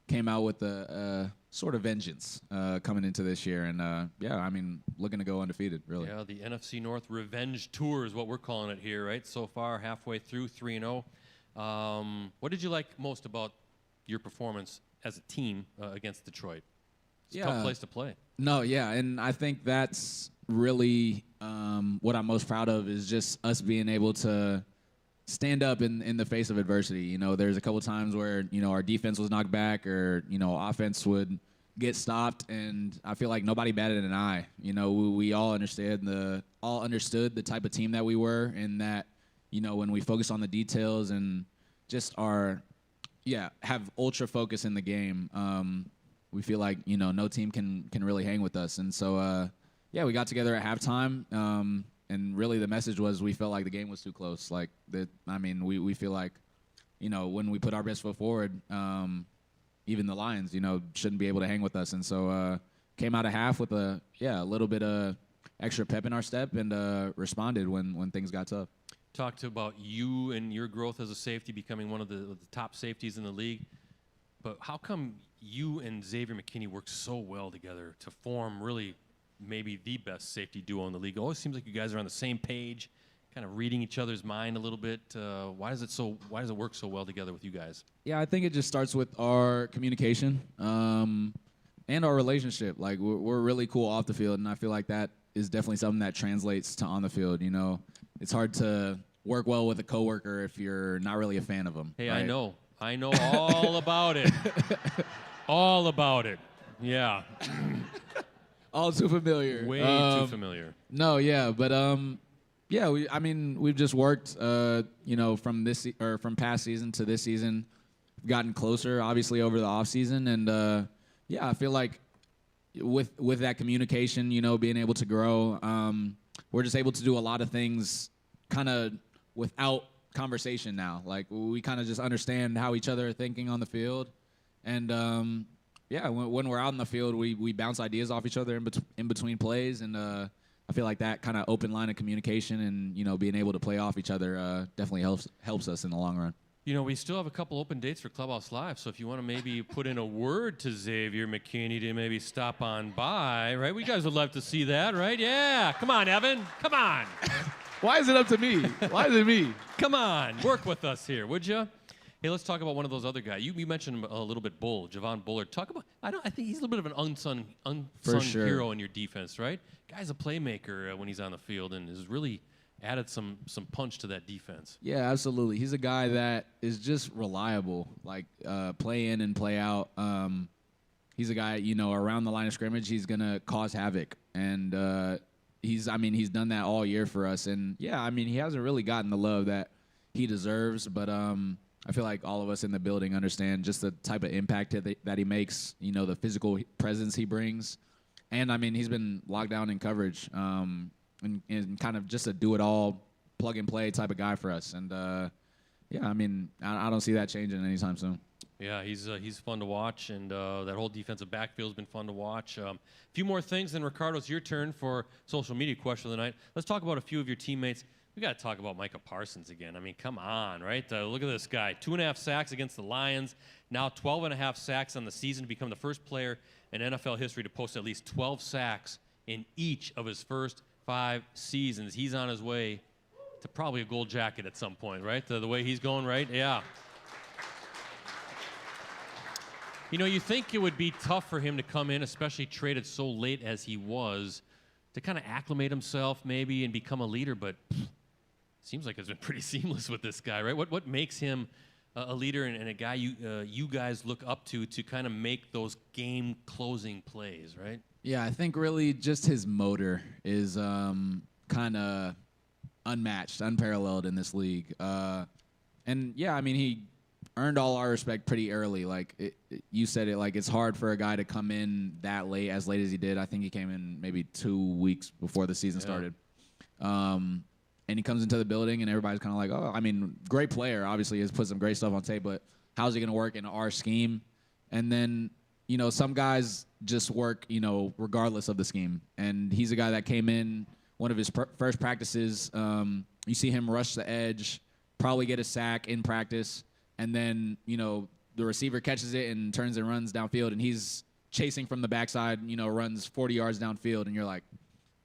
came out with a sort of vengeance coming into this year, and yeah, I mean, looking to go undefeated, really. Yeah, the NFC North Revenge Tour is what we're calling it here, right? So far, halfway through, 3-0. What did you like most about your performance as a team against Detroit? It's a tough place to play. No, yeah, and I think that's really what I'm most proud of is just us being able to stand up in the face of adversity. There's a couple times where, our defense was knocked back or, offense would get stopped, and I feel like nobody batted an eye. We all understood the type of team that we were, and that, when we focus on the details and just have ultra focus in the game, we feel like, no team can really hang with us. And so, yeah, we got together at halftime, and really the message was we felt like the game was too close. Like, we feel like, when we put our best foot forward, even the Lions, shouldn't be able to hang with us. And so came out of half with a little bit of extra pep in our step and responded when things got tough. Talked about you and your growth as a safety, becoming one of the top safeties in the league. But how come you and Xavier McKinney work so well together to form really maybe the best safety duo in the league? It always seems like you guys are on the same page, kind of reading each other's mind a little bit. Why does it work so well together with you guys? Yeah, I think it just starts with our communication and our relationship. Like, we're really cool off the field, and I feel like that is definitely something that translates to on the field. It's hard to work well with a coworker if you're not really a fan of them. Hey, right? I know all about it. All about it. Yeah. All too familiar. Way too familiar. No, yeah, but yeah, we've just worked, from past season to this season, gotten closer, obviously over the off season, and yeah, I feel like with that communication, being able to grow, we're just able to do a lot of things kind of without conversation now. Like, we kind of just understand how each other are thinking on the field, and yeah, when we're out in the field, we bounce ideas off each other in between plays, and I feel like that kind of open line of communication and being able to play off each other definitely helps us in the long run. We still have a couple open dates for Clubhouse Live, so if you want to maybe put in a word to Xavier McKinney to maybe stop on by, right? We guys would love to see that, right? Yeah, come on, Evan, come on. Why is it up to me? Why is it me? Come on, work with us here, would you? Hey, let's talk about one of those other guys. You mentioned him a little bit, Javon Bullard. Talk about. I think he's a little bit of an unsung sure. hero in your defense, right? Guy's a playmaker when he's on the field and has really added some punch to that defense. Yeah, absolutely. He's a guy that is just reliable, like play in and play out. He's a guy, around the line of scrimmage, he's gonna cause havoc, and he's done that all year for us. And yeah, he hasn't really gotten the love that he deserves, but I feel like all of us in the building understand just the type of impact that he makes, the physical presence he brings. And, he's been locked down in coverage and kind of just a do-it-all, plug-and-play type of guy for us. And, yeah, I don't see that changing anytime soon. Yeah, he's fun to watch, and that whole defensive backfield has been fun to watch. A few more things, then, Ricardo, it's your turn for social media question of the night. Let's talk about a few of your teammates. We got to talk about Micah Parsons again. Come on, right? Look at this guy. 2.5 sacks against the Lions. Now 12.5 sacks on the season to become the first player in NFL history to post at least 12 sacks in each of his first 5 seasons. He's on his way to probably a gold jacket at some point, right? The way he's going, right? Yeah. You think it would be tough for him to come in, especially traded so late as he was, to kind of acclimate himself maybe and become a leader, but seems like it's been pretty seamless with this guy, right? What makes him a leader and a guy you guys look up to kind of make those game-closing plays, right? Yeah, I think really just his motor is kind of unmatched, unparalleled in this league. And, yeah, he earned all our respect pretty early. Like, you said it, like, it's hard for a guy to come in that late, as late as he did. I think he came in maybe 2 weeks before the season started. And he comes into the building, and everybody's kind of like, oh, great player. Obviously, has put some great stuff on tape, but how's he going to work in our scheme? And then, some guys just work, regardless of the scheme. And he's a guy that came in one of his first practices you see him rush the edge, probably get a sack in practice, and then, the receiver catches it and turns and runs downfield, and he's chasing from the backside, runs 40 yards downfield, and you're like,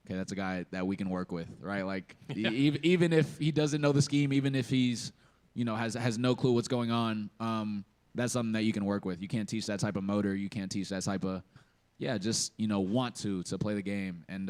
okay, that's a guy that we can work with, right? Like, even if he doesn't know the scheme, even if he's, has no clue what's going on, that's something that you can work with. You can't teach that type of motor. You can't teach that type of, just, want to play the game. And,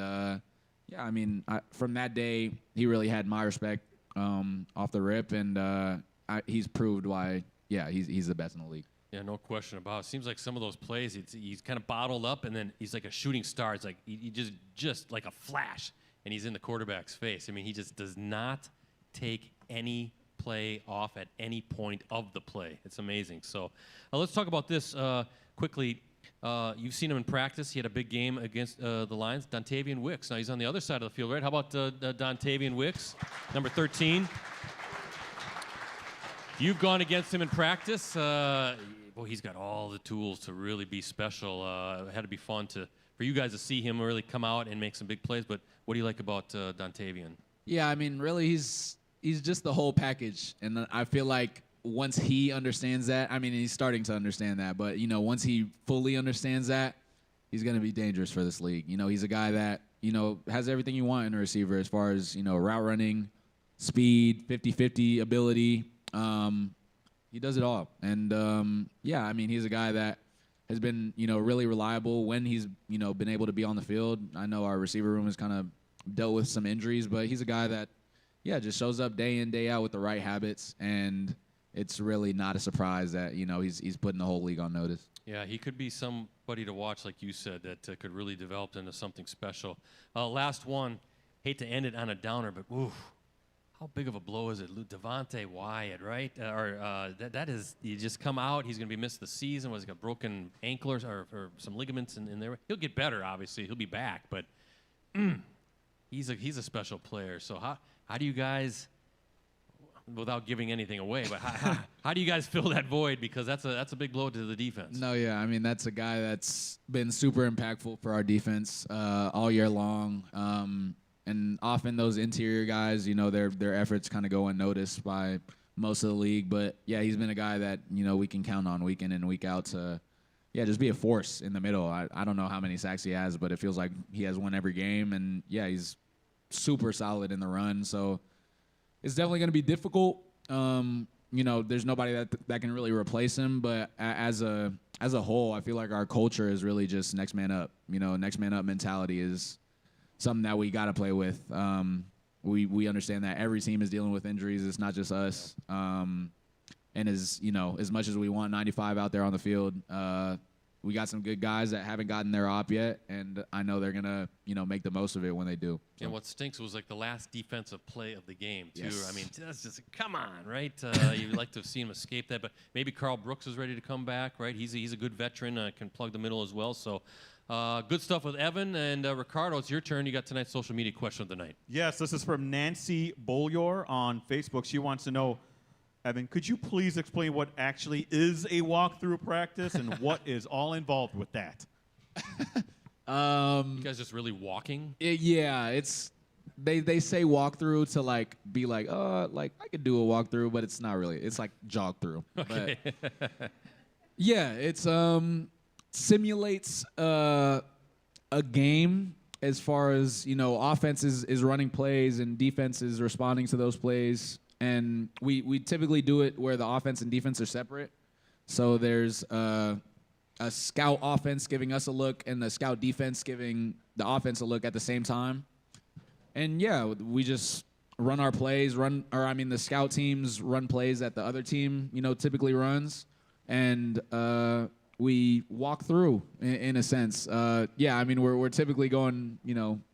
from that day, he really had my respect off the rip, and he's proved why, he's the best in the league. Yeah, no question about it. Seems like some of those plays, he's kind of bottled up, and then he's like a shooting star. It's like he just like a flash, and he's in the quarterback's face. I mean, he just does not take any play off at any point of the play. It's amazing. So let's talk about this quickly. You've seen him in practice. He had a big game against the Lions. Dontavian Wicks. Now he's on the other side of the field, right? How about Dontavian Wicks, number 13? You've gone against him in practice. He's got all the tools to really be special. It had to be fun for you guys to see him really come out and make some big plays. But what do you like about Dontavian? Yeah, I mean, really, he's just the whole package. And I feel like once he understands that, I mean, he's starting to understand that. But, once he fully understands that, he's going to be dangerous for this league. He's a guy that, has everything you want in a receiver as far as, route running, speed, 50-50 ability. He does it all. And, he's a guy that has been, really reliable when he's, been able to be on the field. I know our receiver room has kind of dealt with some injuries, but he's a guy that, just shows up day in, day out with the right habits. And it's really not a surprise that, he's putting the whole league on notice. Yeah, he could be somebody to watch, like you said, that could really develop into something special. Last one, hate to end it on a downer, but oof. How big of a blow is it? Devontae Wyatt, right? That is, you just come out, he's going to be missed the season. Was he got broken ankle or some ligaments in there? He'll get better, obviously. He'll be back, but he's a special player. So how do you guys, without giving anything away, but how do you guys fill that void? Because that's a big blow to the defense. No, yeah, I mean, that's a guy that's been super impactful for our defense all year long. And often those interior guys, their efforts kind of go unnoticed by most of the league. But, he's been a guy that, we can count on week in and week out to, just be a force in the middle. I don't know how many sacks he has, but it feels like he has one every game. And, he's super solid in the run. So it's definitely going to be difficult. There's nobody that can really replace him. But as a whole, I feel like our culture is really just next man up. Next man up mentality is something that we got to play with. We understand that every team is dealing with injuries. It's not just us. And as much as we want 95 out there on the field, we got some good guys that haven't gotten their op yet, and I know they're gonna make the most of it when they do. So. And what stinks was like the last defensive play of the game too. Yes. I mean, that's just come on, right? You'd like to have seen him escape that, but maybe Carl Brooks is ready to come back, right? He's a good veteran, can plug the middle as well. So. Good stuff with Evan and Ricardo. It's your turn. You got tonight's social media question of the night. Yes, this is from Nancy Bolyor on Facebook. She wants to know, Evan, could you please explain what actually is a walkthrough practice and what is all involved with that? You guys just really walking? It's they say walkthrough to be like I could do a walkthrough, but it's not really. It's like jog through. Okay. But, it's simulates a game as far as offense is running plays and defense is responding to those plays, and we typically do it where the offense and defense are separate. So there's a scout offense giving us a look and the scout defense giving the offense a look at the same time, and we just run our plays. The scout teams run plays that the other team typically runs, and we walk through in a sense. We're typically going,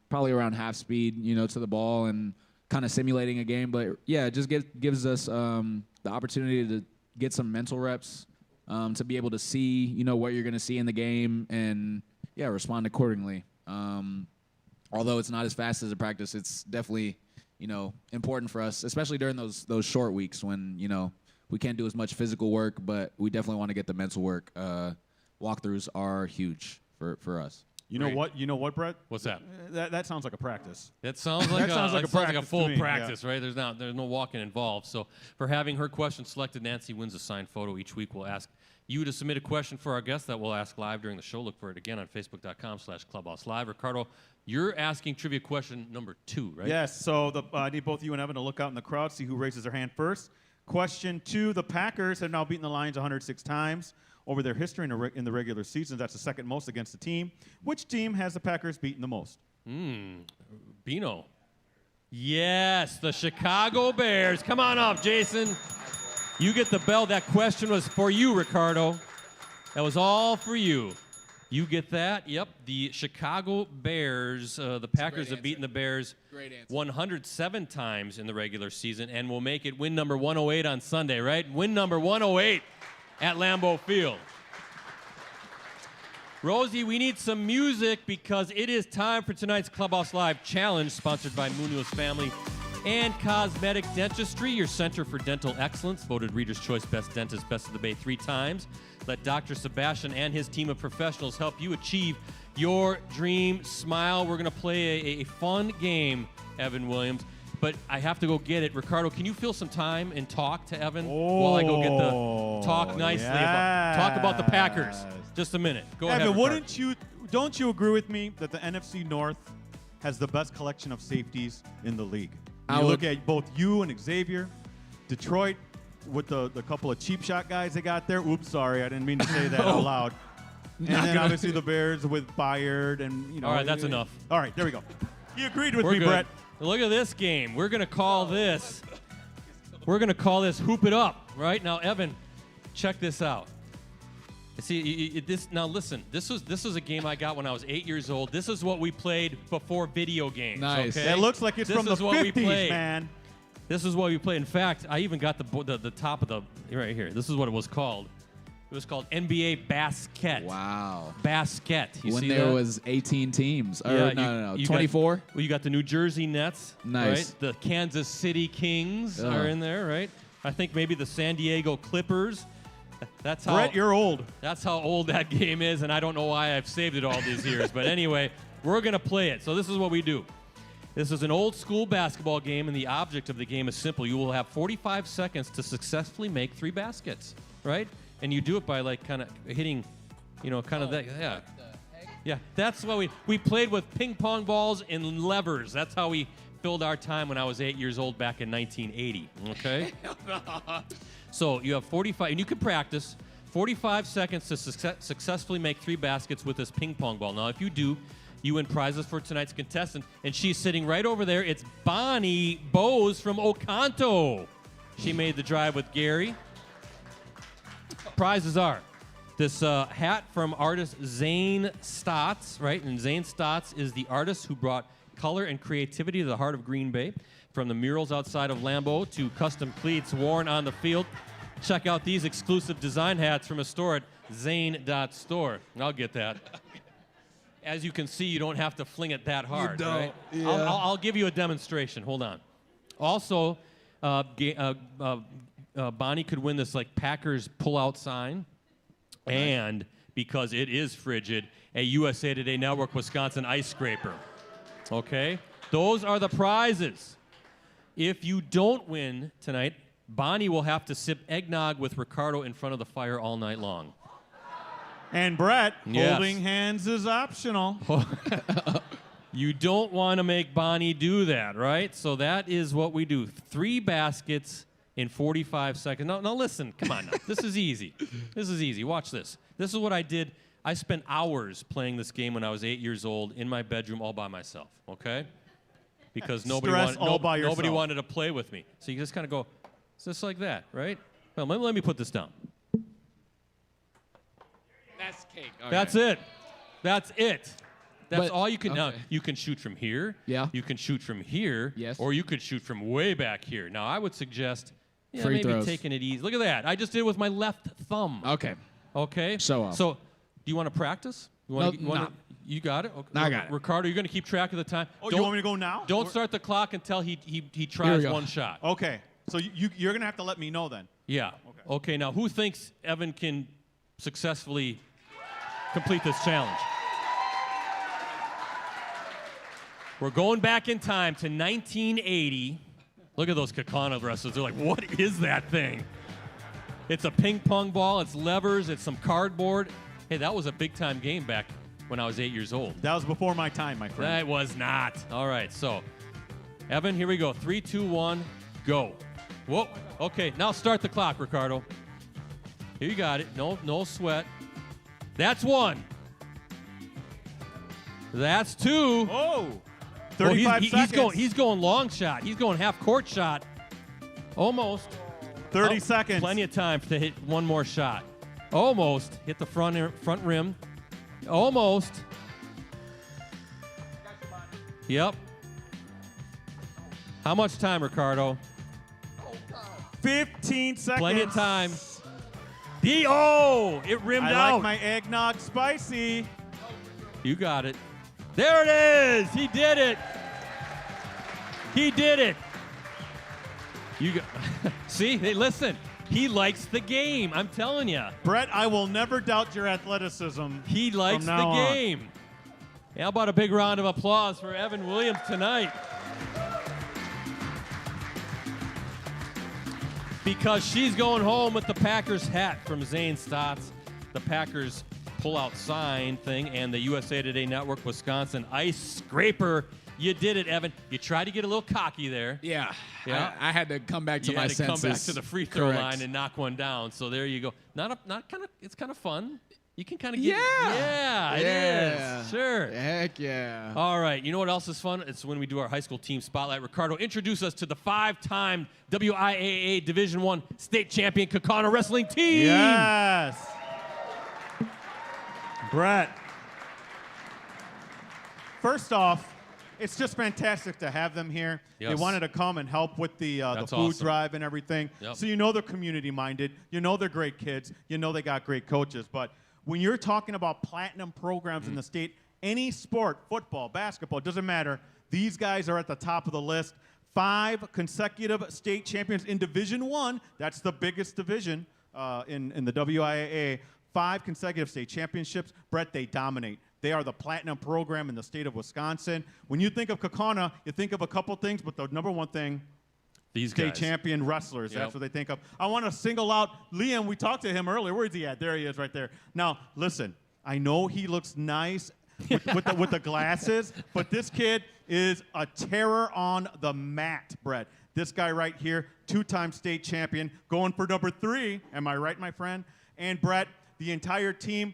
probably around half speed, to the ball and kind of simulating a game. But it just gives us the opportunity to get some mental reps, to be able to see, what you're going to see in the game and respond accordingly. Although it's not as fast as a practice, it's definitely, important for us, especially during those short weeks when, we can't do as much physical work, but we definitely want to get the mental work. Walkthroughs are huge for us. You know what? You know what, Brett? What's that? That sounds like a practice. That sounds like a to full me, practice, right? There's no walking involved. So for having her question selected, Nancy wins a signed photo. Each week we'll ask you to submit a question for our guest that we'll ask live during the show. Look for it again on Facebook.com/Clubhouse Live. Ricardo, you're asking trivia question number 2, right? Yes. So I need both you and Evan to look out in the crowd, see who raises their hand first. Question 2: the Packers have now beaten the Lions 106 times over their history in the regular season. That's the second most against the team. Which team has the Packers beaten the most? Bino. Yes, the Chicago Bears. Come on up, Jason. You get the bell. That question was for you, Ricardo. That was all for you. You get that? Yep. The Chicago Bears, the Packers have beaten the Bears 107 times in the regular season and will make it win number 108 on Sunday, right? Win number 108 at Lambeau Field. Rosie, we need some music because it is time for tonight's Clubhouse Live Challenge, sponsored by Munoz Family and Cosmetic Dentistry, your center for dental excellence, voted Reader's Choice Best Dentist, Best of the Bay 3 times. Let Dr. Sebastian and his team of professionals help you achieve your dream smile. We're going to play a fun game, Evan Williams, but I have to go get it. Ricardo, can you fill some time and talk to Evan while I go get the talk nicely talk about the Packers? Just a minute. Go ahead, Evan, Ricardo. don't you agree with me that the NFC North has the best collection of safeties in the league? You look at both you and Xavier, Detroit with the couple of cheap shot guys they got there. Oops, sorry, I didn't mean to say that out loud. And then obviously the Bears with Bayard and All right, that's enough. All right, there we go. He agreed with We're me, good. Brett. Look at this game. We're gonna call this Hoop It Up. Right now, Evan, check this out. See, now listen. This was a game I got when I was 8 years old. This is what we played before video games. Nice. Okay? It looks like it's from the 50s, man. This is what we played. In fact, I even got the top of the right here. This is what it was called. It was called NBA Basket. Wow. Basket. You when see there that? was 18 teams. Or, Yeah, no. you 24? Well, you got the New Jersey Nets. Nice. Right? The Kansas City Kings are in there, right? I think maybe the San Diego Clippers. That's how. Brett, you're old. That's how old that game is, and I don't know why I've saved it all these years. But anyway, we're going to play it. So this is what we do. This is an old school basketball game, and the object of the game is simple. You will have 45 seconds to successfully make 3 baskets, right? And you do it by like kind of hitting, that. Yeah. Yeah, that's what we played with ping pong balls and levers. That's how we filled our time when I was 8 years old back in 1980, okay? So you have 45, and you can practice, 45 seconds to successfully make 3 baskets with this ping pong ball. Now, if you do, you win prizes for tonight's contestant, and she's sitting right over there. It's Bonnie Bose from Oconto. She made the drive with Gary. Prizes are this hat from artist Zane Stotts, right? And Zane Stotts is the artist who brought color and creativity to the heart of Green Bay. From the murals outside of Lambeau to custom cleats worn on the field. Check out these exclusive design hats from a store at zane.store. I'll get that. As you can see, you don't have to fling it that hard, You don't. right? Yeah. I'll give you a demonstration. Hold on. Also, Bonnie could win this like Packers pull-out sign, and because it is frigid, a USA Today Network Wisconsin ice scraper. Okay? Those are the prizes. If you don't win tonight, Bonnie will have to sip eggnog with Ricardo in front of the fire all night long. And Brett, Yes. holding hands is optional. You don't want to make Bonnie do that, right? So that is what we do. 3 baskets in 45 seconds. Now listen, come on now. This is easy. This is easy. Watch this. This is what I did. I spent hours playing this game when I was 8 years old in my bedroom all by myself, okay? Because nobody wanted to play with me. So you just kind of go, just like that, right? Well, let me put this down. That's cake. Okay. That's it. That's it. That's But- all you can. okay. Now, you can shoot from here. Yeah. You can shoot from here. Yes. Or you could shoot from way back here. Now, I would suggest Free maybe throws. taking it easy. Look at that. I just did it with my left thumb. Okay. Okay? Show off. So, do you want to practice? You wanna- No, you wanna- no. You got it? Okay. I got it. Ricardo, you're going to keep track of the time. Oh, you want me to go now? Don't start the clock until he tries go. one shot. Okay. So you're going to have to let me know then. Yeah. Okay, now who thinks Evan can successfully complete this challenge? We're going back in time to 1980. Look at those Kakana wrestlers. They're like, what is that thing? It's a ping pong ball. It's levers. It's some cardboard. Hey, that was a big-time game back when I was 8 years old. That was before my time, my friend. That was not. All right, so, Evan, here we go. 3, 2, 1, go. Whoa. Okay, now start the clock, Ricardo. Here you got it. No sweat. That's 1. That's 2. Oh, 35 seconds. He's going long shot. He's going half court shot. Almost. 30 seconds. Plenty of time to hit one more shot. Almost. Hit the front rim. Almost. Yep. How much time, Ricardo? 15 seconds. Plenty of time. It rimmed out. I like my eggnog spicy. You got it. There it is. He did it. He did it. See, hey, listen. He likes the game. I'm telling you. Brett, I will never doubt your athleticism. He likes the game. How about a big round of applause for Evan Williams tonight? Because she's going home with the Packers hat from Zane Stotts, the Packers pull-out sign thing, and the USA Today Network Wisconsin Ice Scraper. You did it, Evan. You tried to get a little cocky there. Yeah. Yeah. I had to come back to You my had to senses. come back to the free throw Correct. line and knock one down. So there you go. It's kind of fun. You can kind of Yeah. get. Yeah, it is. Sure. Heck yeah. All right. You know what else is fun? It's when we do our high school team spotlight. Ricardo, introduce us to the 5-time WIAA Division I state champion Kakana wrestling team. Yes. Brett. First off, it's just fantastic to have them here. Yes. They wanted to come and help with the food awesome. drive and everything. Yep. So you know they're community-minded. You know they're great kids. You know they got great coaches. But when you're talking about platinum programs in the state, any sport, football, basketball, it doesn't matter. These guys are at the top of the list. 5 consecutive state champions in Division I. That's the biggest division in the WIAA. 5 consecutive state championships. Brett, they dominate. They are the platinum program in the state of Wisconsin. When you think of Kakana, you think of a couple things, but the number one thing, These state guys. champion wrestlers. Yep. That's what they think of. I want to single out Liam. We talked to him earlier. Where is he at? There he is right there. Now, listen, I know he looks nice with the glasses, but this kid is a terror on the mat, Brett. This guy right here, 2-time state champion, going for number 3. Am I right, my friend? And Brett, the entire team,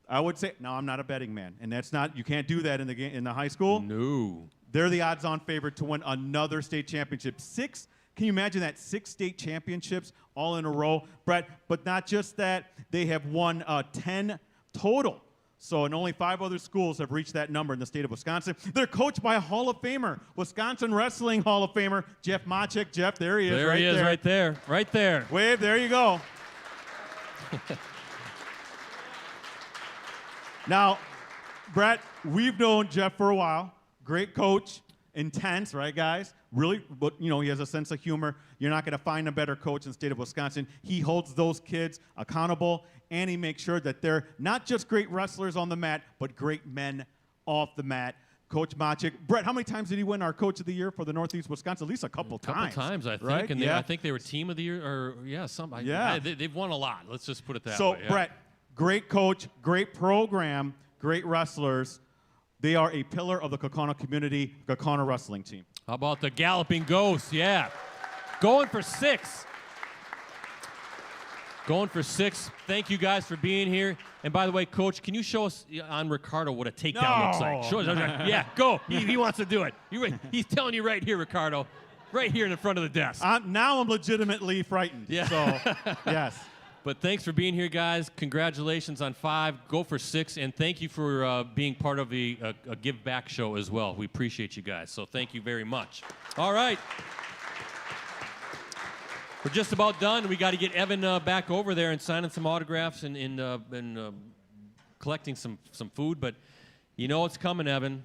I would say, no, I'm not a betting man, and that's not. You can't do that in the high school. No. They're the odds-on favorite to win another state championship. 6. Can you imagine that? 6 state championships all in a row, Brett. But not just that, they have won 10 total. So, and only 5 other schools have reached that number in the state of Wisconsin. They're coached by a Hall of Famer, Wisconsin Wrestling Hall of Famer, Jeff Mochik. Jeff, there he is. There he is, right there. Right there. Wave. There you go. Now, Brett, we've known Jeff for a while. Great coach, intense, right, guys? Really, but he has a sense of humor. You're not going to find a better coach in the state of Wisconsin. He holds those kids accountable, and he makes sure that they're not just great wrestlers on the mat, but great men off the mat. Coach Mochik. Brett, how many times did he win our Coach of the Year for the Northeast Wisconsin? At least a couple times. I think. Right? And yeah. I think they were Team of the Year, or they've won a lot. Let's just put it that way. So, Yeah. Brett, great coach, great program, great wrestlers. They are a pillar of the Kakana community, Kakana wrestling team. How about the Galloping Ghost? Yeah. Going for 6. Going for 6. Thank you guys for being here. And by the way, Coach, can you show us on Ricardo what a takedown looks like? Show us. Yeah, go. He wants to do it. He's telling you right here, Ricardo. Right here in the front of the desk. Now I'm legitimately frightened. Yeah. So, yes. But thanks for being here, guys. Congratulations on 5. Go for 6. And thank you for being part of a Give Back show as well. We appreciate you guys. So thank you very much. All right. We're just about done. We got to get Evan back over there and signing some autographs and collecting some food. But you know what's coming, Evan.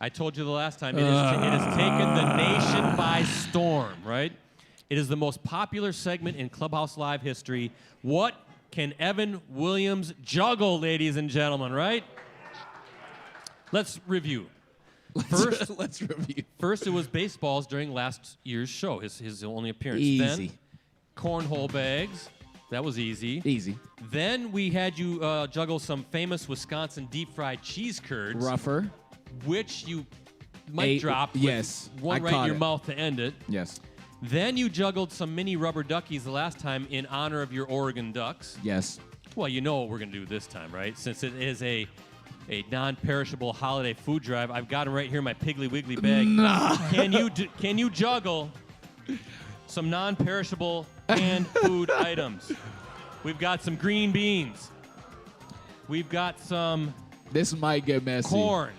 I told you the last time. It has taken the nation by storm, right? It is the most popular segment in Clubhouse Live history. What can Evan Williams juggle, ladies and gentlemen, right? Let's review. Let's review. First, it was baseballs during last year's show, his only appearance. Easy. Then, cornhole bags. That was easy. Easy. Then we had you juggle some famous Wisconsin deep-fried cheese curds. Rougher. Which you might drop. Yes. With one I right in caught your it. mouth to end it. Yes. Then you juggled some mini rubber duckies the last time in honor of your Oregon Ducks. Yes. Well, you know what we're going to do this time, right? Since it is a non-perishable holiday food drive, I've got them right here in my Piggly Wiggly bag. Nah. Can you juggle some non-perishable canned food items? We've got some green beans. We've got some This might get messy. corn.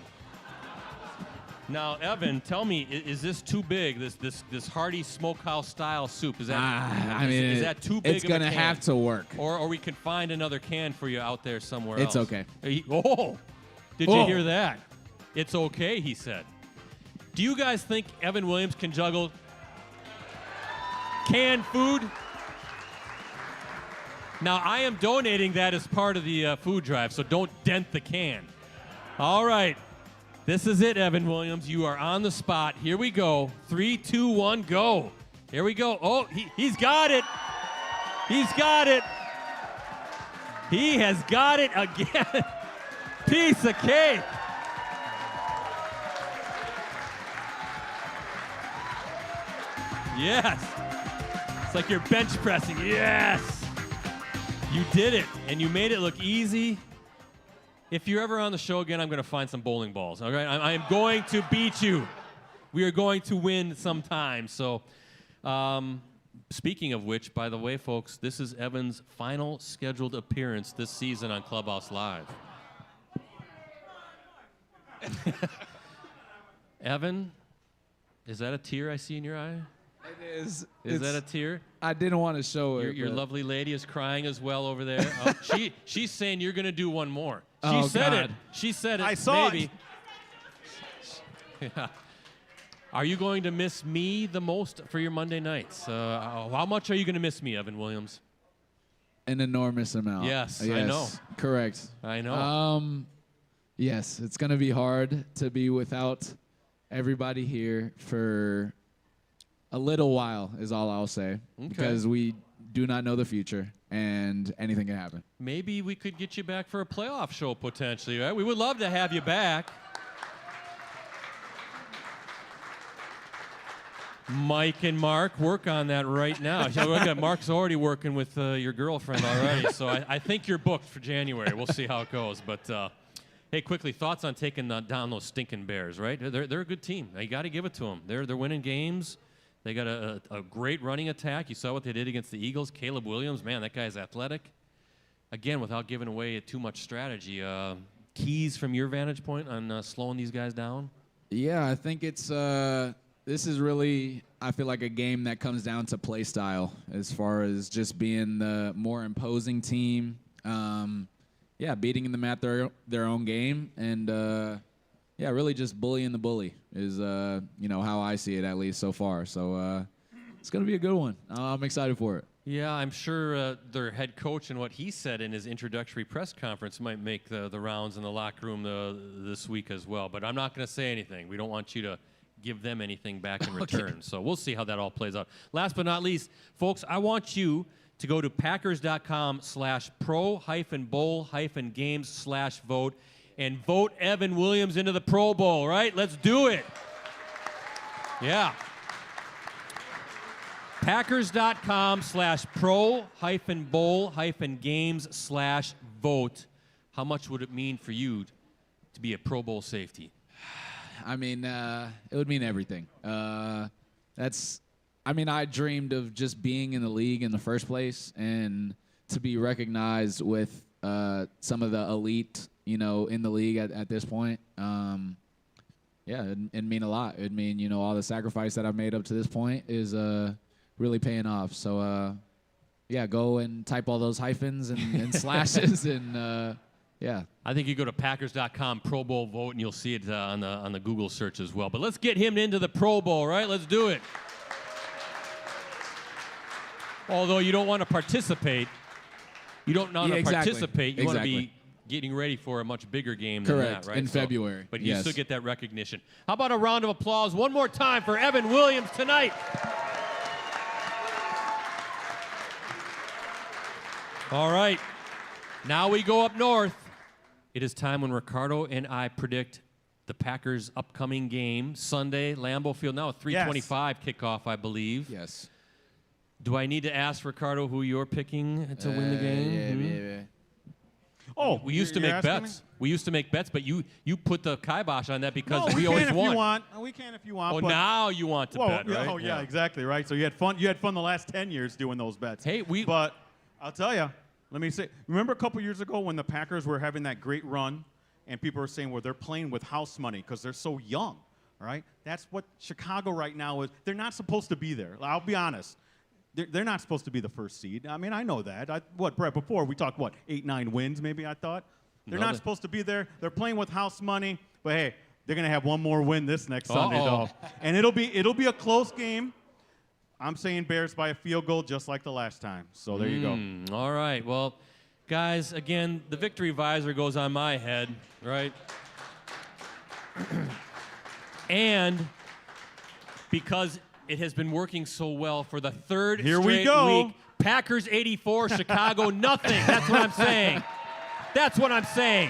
Now, Evan, tell me, is this too big? This hearty smokehouse style soup is that? Is that too big? It's gonna of a can? have to work. Or we can find another can for you out there somewhere It's else. okay. Did you hear that? It's okay, he said. Do you guys think Evan Williams can juggle canned food? Now, I am donating that as part of the food drive, so don't dent the can. All right. This is it, Evan Williams. You are on the spot. Here we go. 3, 2, 1, go. Here we go. Oh, he's got it. He's got it. He has got it again. Piece of cake. Yes. It's like you're bench pressing. Yes. You did it, and you made it look easy. If you're ever on the show again, I'm going to find some bowling balls. All right, I am going to beat you. We are going to win sometime. So, speaking of which, by the way, folks, this is Evan's final scheduled appearance this season on Clubhouse Live. Evan, is that a tear I see in your eye? It is. Is that a tear? I didn't want to show it. Your lovely lady is crying as well over there. She's saying you're going to do one more. She Oh, said God. it. She said it. I saw maybe. Yeah. Are you going to miss me the most for your Monday nights? How much are you going to miss me, Evan Williams? An enormous amount. Yes, I know. Correct. I know. Yes, it's going to be hard to be without everybody here for a little while is all I'll say. Okay. Because we do not know the future and anything can happen. Maybe we could get you back for a playoff show potentially, right? We would love to have you back. Mike and Mark, work on that right now. Mark's already working with your girlfriend already, so I think you're booked for January. We'll see how it goes. But, hey, quickly, thoughts on taking down those stinking Bears, right? They're a good team. You got to give it to them. They're winning games. They got a great running attack. You saw what they did against the Eagles. Caleb Williams, man, that guy's athletic. Again, without giving away too much strategy. Keys from your vantage point on slowing these guys down? Yeah, I think it's this is really, I feel like, a game that comes down to play style as far as just being the more imposing team. Beating them at their own game and really just bullying the bully is how I see it, at least so far. So it's gonna be a good one. I'm excited for it. Yeah, I'm sure their head coach and what he said in his introductory press conference might make the rounds in the locker room this week as well. But I'm not going to say anything. We don't want you to give them anything back in return. So we'll see how that all plays out. Last but not least, folks, I want you to go to packers.com/pro-bowl-games/vote and vote Evan Williams into the Pro Bowl, right? Let's do it. Yeah. Packers.com/pro-bowl-games/vote. How much would it mean for you to be a Pro Bowl safety? I mean, it would mean everything. I dreamed of just being in the league in the first place and to be recognized with some of the elite, in the league at this point. It'd mean a lot. It'd mean, all the sacrifice that I've made up to this point is really paying off. So, go and type all those hyphens and slashes and, I think you go to Packers.com Pro Bowl vote and you'll see it on the Google search as well. But let's get him into the Pro Bowl, right? Let's do it. Although you don't want to participate. You don't want to participate. You want to be getting ready for a much bigger game Correct. than that, right? In February. But you Yes. still get that recognition. How about a round of applause one more time for Evan Williams tonight? All right. Now we go up north. It is time when Ricardo and I predict the Packers' upcoming game, Sunday, Lambeau Field. Now a 3:25 kickoff, I believe. Yes. Do I need to ask Ricardo who you're picking to win the game? Yeah. Oh, We used to you're make asking bets. me? We used to make bets, but you put the kibosh on that because No, we can always if won. You want. We can if you want. Oh, but now you want to bet, yeah, right? Oh, yeah, exactly, right. So you had fun. You had fun the last 10 years doing those bets. Hey, But I'll tell you. Let me say. Remember a couple years ago when the Packers were having that great run, and people were saying, well, they're playing with house money because they're so young, right? That's what Chicago right now is. They're not supposed to be there. I'll be honest. They're not supposed to be the first seed. I mean, I know that. Brett, before we talked, 8, 9 wins maybe, I thought. They're not supposed to be there. They're playing with house money. But, hey, they're going to have one more win this next Sunday, though. And it'll be a close game. I'm saying Bears by a field goal just like the last time. So there you go. All right. Well, guys, again, the victory visor goes on my head, right? And because it has been working so well for the third Here we straight go. week, Packers 84, Chicago nothing. That's what I'm saying. That's what I'm saying.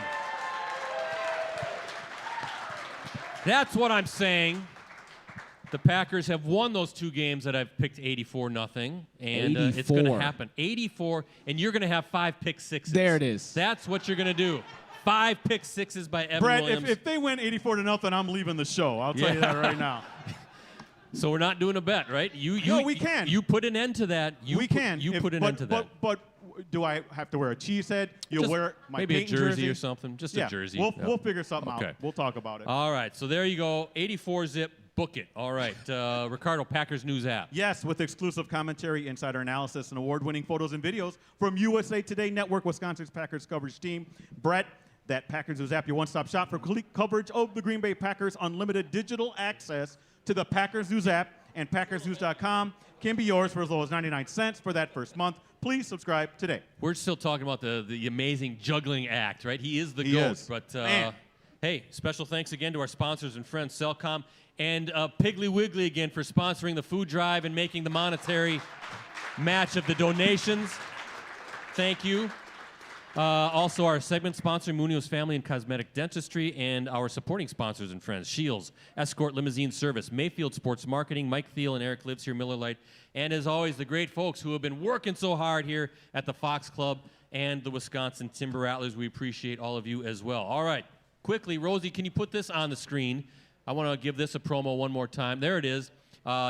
That's what I'm saying. The Packers have won those 2 games that I've picked 84-0, and it's going to happen. 84, and you're going to have 5 pick sixes. There it is. That's what you're going to do. 5 pick sixes by Evan Brett, Williams. if they win 84-0, I'm leaving the show. I'll tell you that right now. So we're not doing a bet, right? No, we can. You put an end to that. We can. You put an end to that. But do I have to wear a cheese head? You'll Just wear my maybe a Peyton jersey or something. Just Yeah, a jersey. We'll figure something Okay. out. We'll talk about it. All right. So there you go. 84 zip. Book it. All right. Ricardo, Packers News app. Yes, with exclusive commentary, insider analysis, and award-winning photos and videos from USA Today Network, Wisconsin's Packers coverage team. Brett, that Packers News app, your one-stop shop for complete coverage of the Green Bay Packers. Unlimited digital access to the Packers News app and PackersNews.com can be yours for as low as 99 cents for that first month. Please subscribe today. We're still talking about the amazing juggling act, right? He is the He GOAT. is. But Man. hey, special thanks again to our sponsors and friends, Cellcom, and Piggly Wiggly again for sponsoring the food drive and making the monetary match of the donations. Thank you. Also, our segment sponsor, Munoz Family and Cosmetic Dentistry, and our supporting sponsors and friends, Shields, Escort Limousine Service, Mayfield Sports Marketing, Mike Thiel and Eric Lives here, Miller Lite, and as always, the great folks who have been working so hard here at the Fox Club and the Wisconsin Timber Rattlers. We appreciate all of you as well. All right, quickly, Rosie, can you put this on the screen? I want to give this a promo one more time. There it is.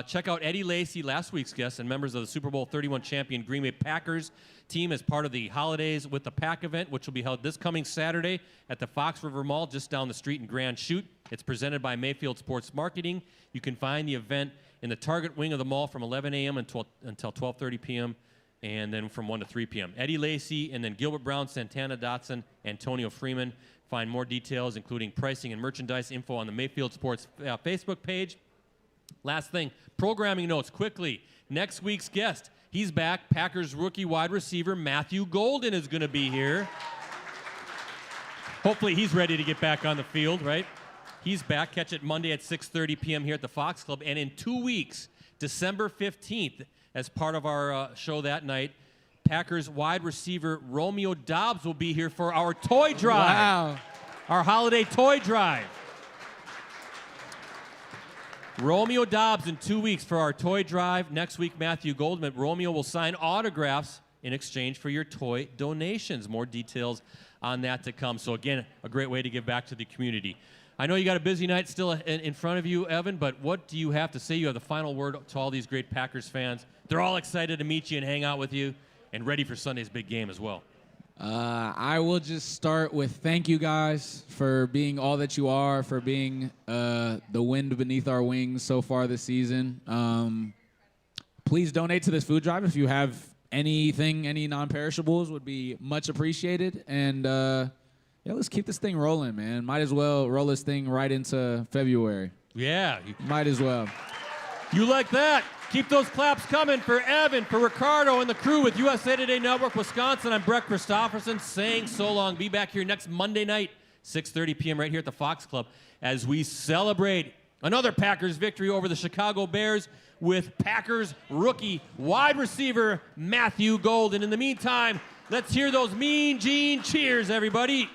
Check out Eddie Lacy, last week's guest, and members of the Super Bowl 31 champion Green Bay Packers team as part of the Holidays with the Pack event, which will be held this coming Saturday at the Fox River Mall just down the street in Grand Chute. It's presented by Mayfield Sports Marketing. You can find the event in the Target wing of the mall from 11 a.m. until 12:30 p.m., and then from 1 to 3 p.m. Eddie Lacy, and then Gilbert Brown, Santana Dotson, Antonio Freeman. Find more details, including pricing and merchandise info on the Mayfield Sports Facebook page. Last thing, programming notes quickly. Next week's guest, he's back. Packers rookie wide receiver Matthew Golden is going to be here. Hopefully he's ready to get back on the field, right? He's back. Catch it Monday at 6:30 p.m. here at the Fox Club. And in 2 weeks, December 15th, as part of our show that night, Packers wide receiver Romeo Doubs will be here for our toy drive. Wow. Our holiday toy drive. Romeo Doubs in 2 weeks for our toy drive. Next week, Matthew Goldman. Romeo will sign autographs in exchange for your toy donations. More details on that to come. So again, a great way to give back to the community. I know you got a busy night still in front of you, Evan, but what do you have to say? You have the final word to all these great Packers fans. They're all excited to meet you and hang out with you and ready for Sunday's big game as well. I will just start with thank you guys for being all that you are, for being the wind beneath our wings so far this season. Please donate to this food drive if you have anything, any non-perishables would be much appreciated. And yeah, let's keep this thing rolling, man. Might as well roll this thing right into February. Yeah. Might as well. You like that? Keep those claps coming for Evan, for Ricardo, and the crew with USA Today Network Wisconsin. I'm Brett Christopherson saying so long. Be back here next Monday night, 6:30 p.m. right here at the Fox Club as we celebrate another Packers victory over the Chicago Bears with Packers rookie wide receiver Matthew Golden. In the meantime, let's hear those Mean Gene cheers, everybody.